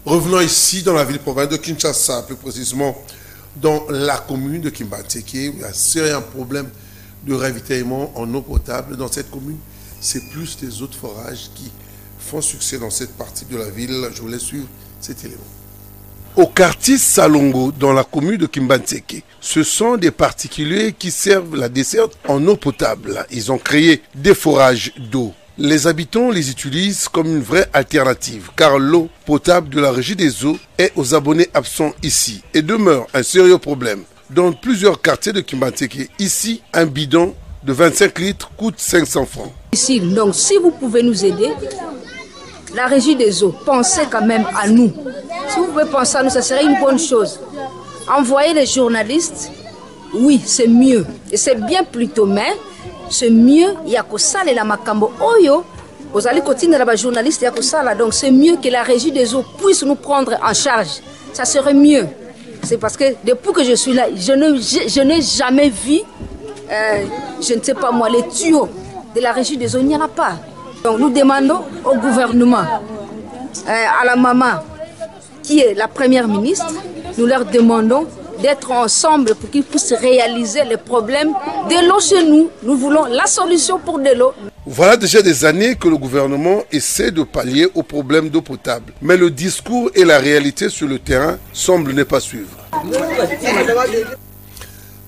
Revenons ici dans la ville-province de Kinshasa, plus précisément dans la commune de Kimbantéké, où il y a sérieux problème de ravitaillement en eau potable. Dans cette commune, c'est plus les autres forages qui font succès dans cette partie de la ville. Je vous laisse suivre cet élément. Au quartier Salongo, dans la commune de Kimbantéké, ce sont des particuliers qui servent la desserte en eau potable. Ils ont créé des forages d'eau. Les habitants les utilisent comme une vraie alternative, car l'eau potable de la régie des eaux est aux abonnés absents ici et demeure un sérieux problème. Dans plusieurs quartiers de Kimbantéké, ici, un bidon de 25 litres coûte 500 francs. Ici, donc si vous pouvez nous aider, la régie des eaux, pensez quand même à nous. Si vous pouvez penser à nous, ça serait une bonne chose. Envoyer les journalistes, oui, c'est mieux. Et c'est bien plutôt, mais c'est mieux, il y a que ça, et la makambo oyo, vous allez continuer là-bas, journaliste, il y a que ça là, donc c'est mieux que la régie des eaux puisse nous prendre en charge. Ça serait mieux. C'est parce que depuis que je suis là, je n'ai jamais vu, je ne sais pas moi, les tuyaux de la régie des eaux, il n'y en a pas. Donc nous demandons au gouvernement, à la maman qui est la première ministre, nous leur demandons d'être ensemble pour qu'ils puissent réaliser les problèmes de l'eau chez nous. Nous voulons la solution pour de l'eau. Voilà déjà des années que le gouvernement essaie de pallier aux problèmes d'eau potable. Mais le discours et la réalité sur le terrain semblent ne pas suivre.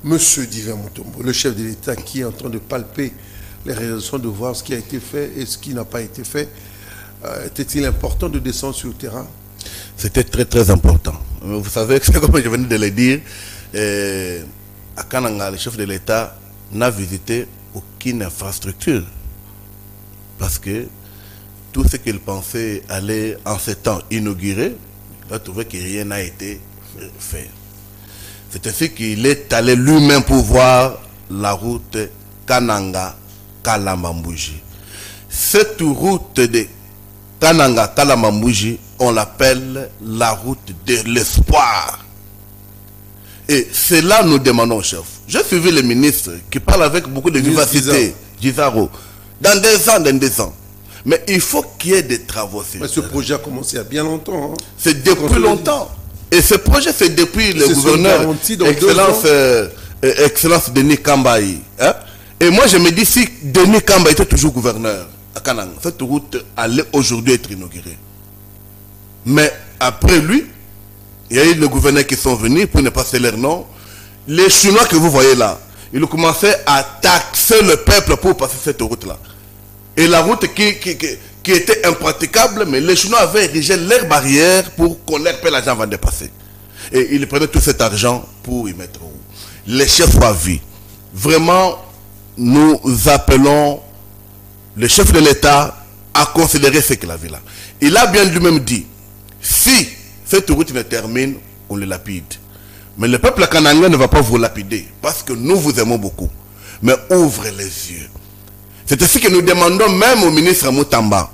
Monsieur Divin Mutombo, le chef de l'État qui est en train de palper les réalisations, de voir ce qui a été fait et ce qui n'a pas été fait, était-il important de descendre sur le terrain? C'était très important. Vous savez, comme je venais de le dire, à Kananga, le chef de l'État n'a visité aucune infrastructure. Parce que tout ce qu'il pensait aller en ce temps inaugurer, il a trouvé que rien n'a été fait. C'est ainsi qu'il est allé lui-même pour voir la route Kananga-Kalamambouji. Cette route de Kananga-Kalamambouji, on l'appelle la route de l'espoir. Et c'est là que nous demandons, chef. J'ai suivi le ministre qui parle avec beaucoup de vivacité, Gizaro, dans 2 ans. Mais il faut qu'il y ait des travaux. Mais ce projet a commencé il y a bien longtemps. Hein. C'est depuis longtemps. Et ce projet, c'est depuis le gouverneur, Excellence Denis Kambaï. Hein? Et moi, je me dis, si Denis Kambaï était toujours gouverneur à Kananga, cette route allait aujourd'hui être inaugurée. Mais après lui, il y a eu les gouverneurs qui sont venus, pour ne pas citer leur nom. Les Chinois que vous voyez là, ils ont commencé à taxer le peuple pour passer cette route-là. Et la route qui était impraticable, mais les Chinois avaient érigé leurs barrières pour qu'on leur paie l'argent avant de passer. Et ils prenaient tout cet argent pour y mettre où? Les chefs à vie. Vraiment, nous appelons le chef de l'État à considérer ce qu'il a vu là. Il a bien lui-même dit, si cette route ne termine, on le lapide. Mais le peuple kanangais ne va pas vous lapider, parce que nous vous aimons beaucoup. Mais ouvrez les yeux. C'est ainsi que nous demandons même au ministre Moutamba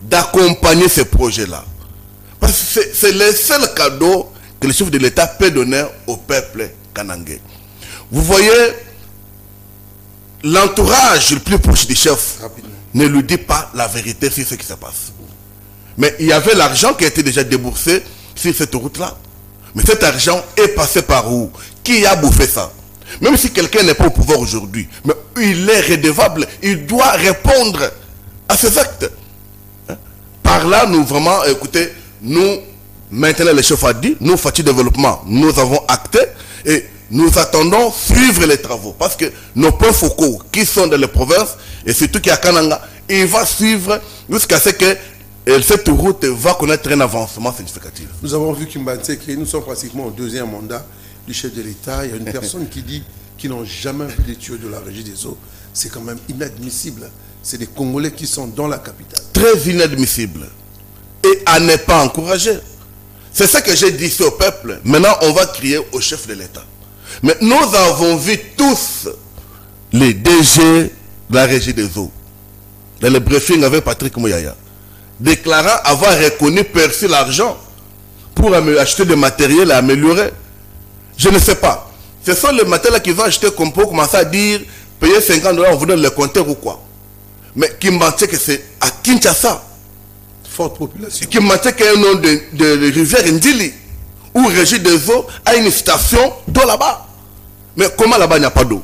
d'accompagner ce projet-là. Parce que c'est le seul cadeau que le chef de l'État peut donner au peuple kanangais. Vous voyez, l'entourage le plus proche du chef ne lui dit pas la vérité sur ce qui se passe. Mais il y avait l'argent qui a été déjà déboursé sur cette route-là. Mais cet argent est passé par où? Qui a bouffé ça? Même si quelqu'un n'est pas au pouvoir aujourd'hui, mais il est redevable, il doit répondre à ses actes. Par là, nous vraiment, écoutez, nous, maintenant le chef a dit, nous, Fachi Développement, nous avons acté et nous attendons suivre les travaux. Parce que nos points focaux qui sont dans les provinces, et surtout qui est à Kananga, il va suivre jusqu'à ce que cette route va connaître un avancement significatif. Nous avons vu que nous sommes pratiquement au 2e mandat du chef de l'État. Il y a une personne qui dit qu'ils n'ont jamais vu des tuyaux de la régie des eaux. C'est quand même inadmissible. C'est des Congolais qui sont dans la capitale. Très inadmissible. Et à ne pas encourager. C'est ce que j'ai dit au peuple. Maintenant, on va crier au chef de l'État. Mais nous avons vu tous les DG de la régie des eaux. Dans le briefing avec Patrick Mouyaya, déclarant avoir reconnu perçu l'argent pour acheter des matériels et améliorer. Je ne sais pas. Ce sont les matériels qu'ils ont achetés comme pour commencer à dire payer 50 $, on vous donne le compteur ou quoi. Mais qui mentait que c'est à Kinshasa. Forte population. Qui mentait qu'il y a un nom de rivière Ndili, où Régie des eaux a une station d'eau là-bas. Mais comment là-bas il n'y a pas d'eau?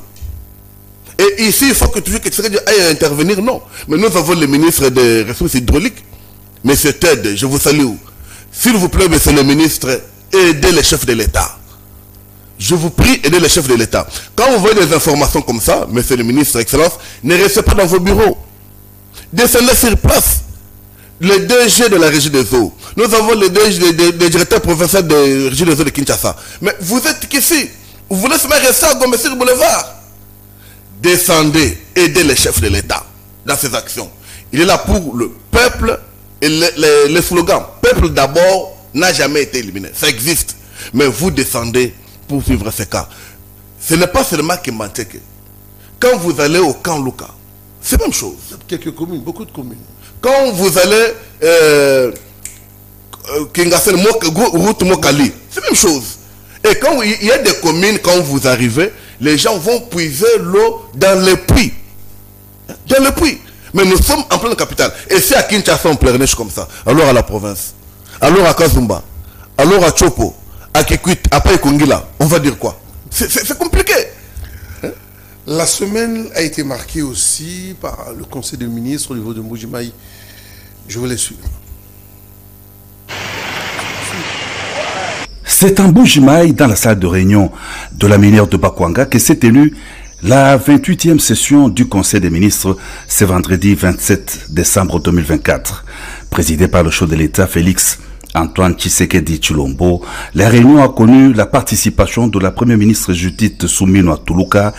Et ici, il faut que toujours que tu aille intervenir, non. Mais nous avons le ministre des Ressources hydrauliques. Monsieur Ted, je vous salue. S'il vous plaît, monsieur le ministre, aidez les chefs de l'État. Je vous prie, aidez les chefs de l'État. Quand vous voyez des informations comme ça, monsieur le ministre, Excellence, ne restez pas dans vos bureaux. Descendez sur place. Le DG de la régie des eaux. Nous avons le DG, le directeur provincial de la régie des eaux de Kinshasa. Mais vous êtes ici. Vous voulez se mettre rester à Gombe-sur Boulevard. Descendez, aidez les chefs de l'État dans ces actions. Il est là pour le peuple. Et le slogan « Peuple d'abord » n'a jamais été éliminé. Ça existe. Mais vous descendez pour suivre ce cas. Ce n'est pas seulement Kimbanteke. Quand vous allez au camp Luka, c'est la même chose. Quelques communes, beaucoup de communes. Quand vous allez Kingasel, route Mokali, c'est la même chose. Et quand il y a des communes, quand vous arrivez, les gens vont puiser l'eau dans les puits. Dans les puits. Mais nous sommes en pleine capitale. Et si à Kinshasa on pleurniche comme ça, alors à la province, alors à Kazumba, alors à Chopo, à Kikwit, à Paikongila, on va dire quoi? C'est compliqué. La semaine a été marquée aussi par le Conseil des ministres au niveau de Mbuji-Mayi. Je vous laisse suivre. C'est en Mbuji-Mayi, dans la salle de réunion de la minière de Bakwanga, que s'est tenue la 28e session du Conseil des ministres ce vendredi 27 décembre 2024. Présidée par le chef de l'État Félix Antoine Tshisekedi Tshilombo, la réunion a connu la participation de la première ministre Judith Suminwa Tuluka,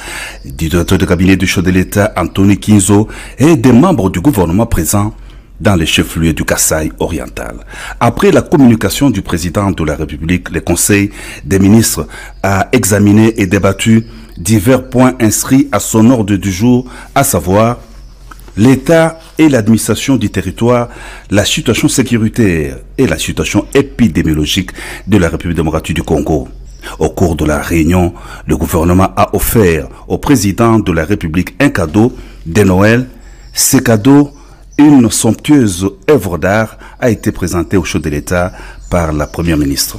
du directeur de cabinet du chef de l'État Anthony Kinzo et des membres du gouvernement présents dans les chefs-lieux du Kasaï oriental. Après la communication du président de la République, le Conseil des ministres a examiné et débattu divers points inscrits à son ordre du jour, à savoir l'État et l'administration du territoire, la situation sécuritaire et la situation épidémiologique de la République démocratique du Congo. Au cours de la réunion, le gouvernement a offert au président de la République un cadeau de Noël. Ce cadeau, une somptueuse œuvre d'art, a été présentée au chef de l'État par la Première ministre.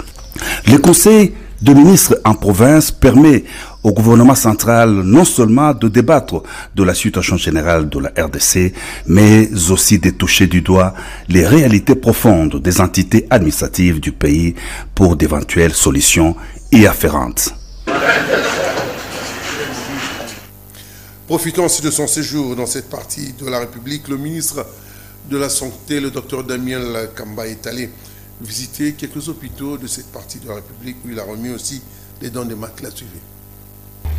Le Conseil de ministres en province permet au gouvernement central non seulement de débattre de la situation générale de la RDC, mais aussi de toucher du doigt les réalités profondes des entités administratives du pays pour d'éventuelles solutions y afférentes. Profitant aussi de son séjour dans cette partie de la République, le ministre de la Santé, le docteur Daniel Kamba, est allé visiter quelques hôpitaux de cette partie de la République où il a remis aussi les dons de matelas.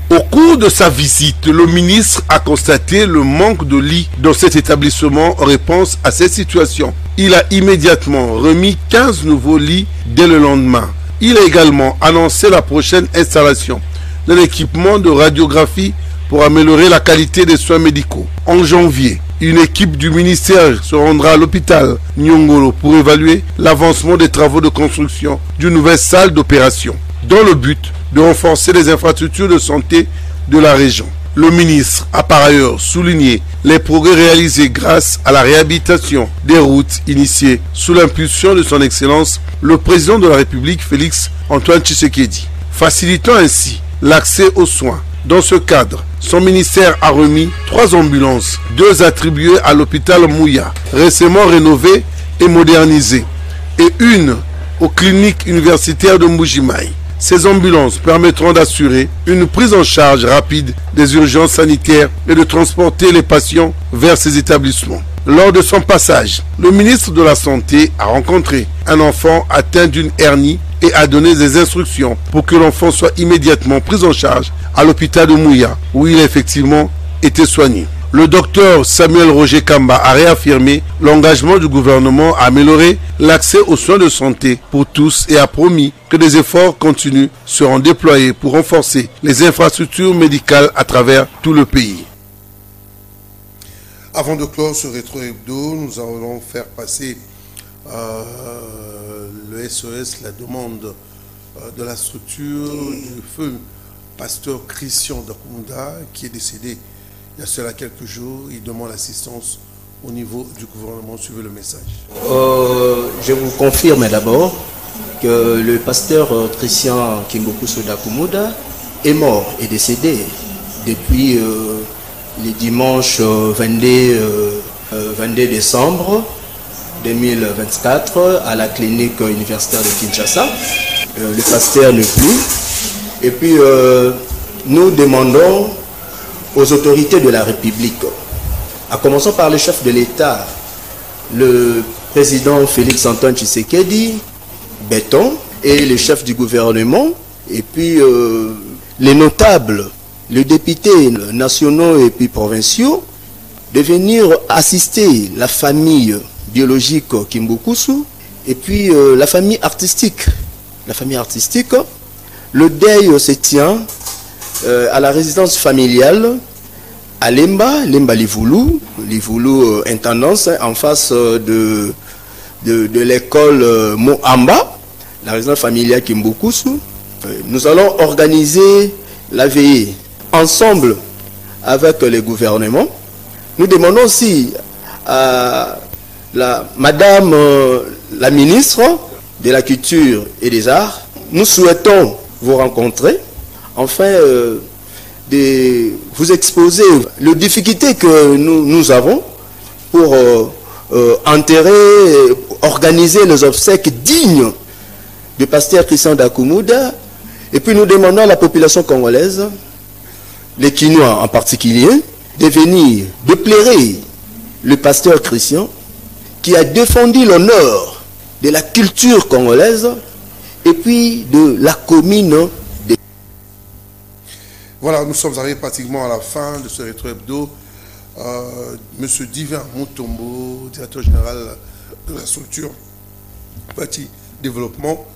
Au cours de sa visite, le ministre a constaté le manque de lits dans cet établissement en réponse à cette situation. Il a immédiatement remis 15 nouveaux lits dès le lendemain. Il a également annoncé la prochaine installation d'un équipement de radiographie pour améliorer la qualité des soins médicaux. En janvier, une équipe du ministère se rendra à l'hôpital Nyongolo pour évaluer l'avancement des travaux de construction d'une nouvelle salle d'opération, dans le but de renforcer les infrastructures de santé de la région. Le ministre a par ailleurs souligné les progrès réalisés grâce à la réhabilitation des routes initiées sous l'impulsion de son Excellence, le président de la République, Félix Antoine Tshisekedi, facilitant ainsi l'accès aux soins. Dans ce cadre, son ministère a remis 3 ambulances, 2 attribuées à l'hôpital Mouya, récemment rénovées et modernisées, et une aux cliniques universitaires de Mbujimaï. Ces ambulances permettront d'assurer une prise en charge rapide des urgences sanitaires et de transporter les patients vers ces établissements. Lors de son passage, le ministre de la Santé a rencontré un enfant atteint d'une hernie et a donné des instructions pour que l'enfant soit immédiatement pris en charge à l'hôpital de Mouya, où il a effectivement été soigné. Le docteur Samuel Roger Kamba a réaffirmé l'engagement du gouvernement à améliorer l'accès aux soins de santé pour tous et a promis que des efforts continus seront déployés pour renforcer les infrastructures médicales à travers tout le pays. Avant de clore ce rétro hebdo, nous allons faire passer le SOS, la demande de la structure du feu pasteur Christian Dakumunda qui est décédé il y a cela quelques jours. Il demande l'assistance au niveau du gouvernement. Suivez le message. Je vous confirme d'abord que le pasteur Christian Kimbokuso Dakumunda est mort et décédé depuis le dimanche 22 décembre 2024 à la clinique universitaire de Kinshasa. Le pasteur n'est plus. Et puis nous demandons aux autorités de la République, à commencer par le chef de l'État, le président Félix Antoine Tshisekedi, Béton, et le chef du gouvernement, et puis les notables, les députés nationaux et puis provinciaux, de venir assister la famille biologique Kimbokusu, et puis la famille artistique. La famille artistique, le deuil se tient à la résidence familiale à Lemba Livoulou intendance en face de l'école Mohamba, la résidence familiale Kimbokusu. Nous allons organiser la veillée ensemble avec les gouvernements. Nous demandons aussi à Madame la ministre de la Culture et des Arts, nous souhaitons vous rencontrer, enfin de vous exposer les difficultés que nous avons pour enterrer, organiser les obsèques dignes du pasteur Christian Dakumunda. Et puis nous demandons à la population congolaise, les Kinois en particulier, de venir déplorer le pasteur Christian qui a défendu l'honneur de la culture congolaise et puis de la commune. Voilà, nous sommes arrivés pratiquement à la fin de ce rétro hebdo. Monsieur Divin Mutombo, directeur général de la structure Fati Développement.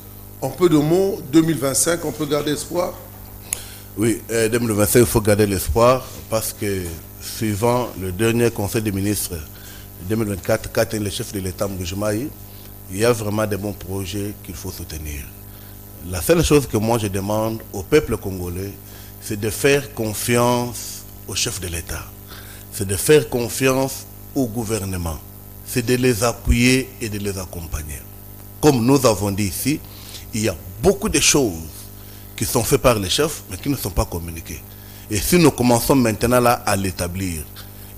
En peu de mots, 2025, on peut garder espoir? Oui, 2025, il faut garder l'espoir parce que suivant le dernier conseil des ministres 2024, qu'a le chef de l'État Mbujimaï, il y a vraiment des bons projets qu'il faut soutenir. La seule chose que moi je demande au peuple congolais, c'est de faire confiance au chef de l'État. C'est de faire confiance au gouvernement. C'est de les appuyer et de les accompagner. Comme nous avons dit ici, il y a beaucoup de choses qui sont faites par les chefs, mais qui ne sont pas communiquées. Et si nous commençons maintenant là à l'établir,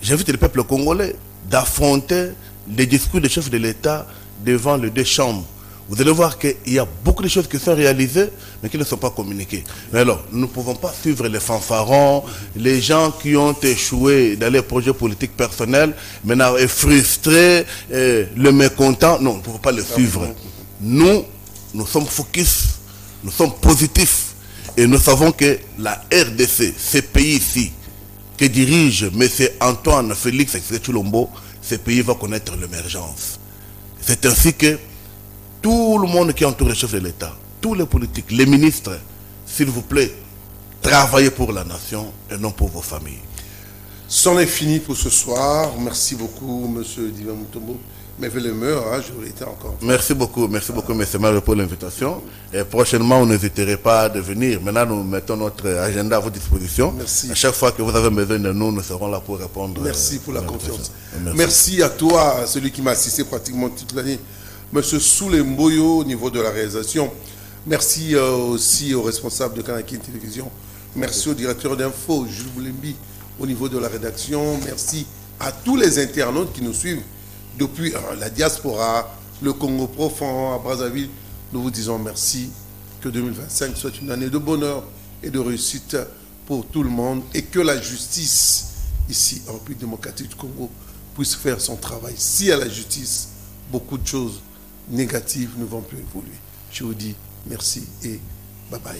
j'invite le peuple congolais d'affronter les discours des chefs de l'État devant les deux chambres. Vous allez voir qu'il y a beaucoup de choses qui sont réalisées, mais qui ne sont pas communiquées. Mais alors, nous ne pouvons pas suivre les fanfarons, les gens qui ont échoué dans les projets politiques personnels, maintenant frustrés, le mécontent. Non, nous ne pouvons pas les suivre. Nous sommes focus, nous sommes positifs. Et nous savons que la RDC, ce pays-ci, que dirige M. Antoine Félix Tshisekedi, ce pays va connaître l'émergence. C'est ainsi que tout le monde qui entoure le chef de l'État, tous les politiques, les ministres, s'il vous plaît, travaillez pour la nation et non pour vos familles. C'en est fini pour ce soir. Merci beaucoup, M. Divin Mutombo. Mais le meilleur, hein, je été encore. Merci beaucoup, M. Mario, pour l'invitation. Et prochainement, vous n'hésiterez pas à venir. Maintenant, nous mettons notre agenda à votre disposition. Merci. À chaque fois que vous avez besoin de nous, nous serons là pour répondre. Merci pour la confiance. Merci à toi, celui qui m'a assisté pratiquement toute l'année, M. Soule Mboyo, au niveau de la réalisation. Merci aussi aux responsables de Kanakin Télévision. Merci au directeur d'info, Jules Boulembi, au niveau de la rédaction. Merci à tous les internautes qui nous suivent depuis la diaspora, le Congo profond, à Brazzaville. Nous vous disons merci. Que 2025 soit une année de bonheur et de réussite pour tout le monde et que la justice ici en République démocratique du Congo puisse faire son travail. Si à la justice, beaucoup de choses négatives ne vont plus évoluer. Je vous dis merci et bye bye.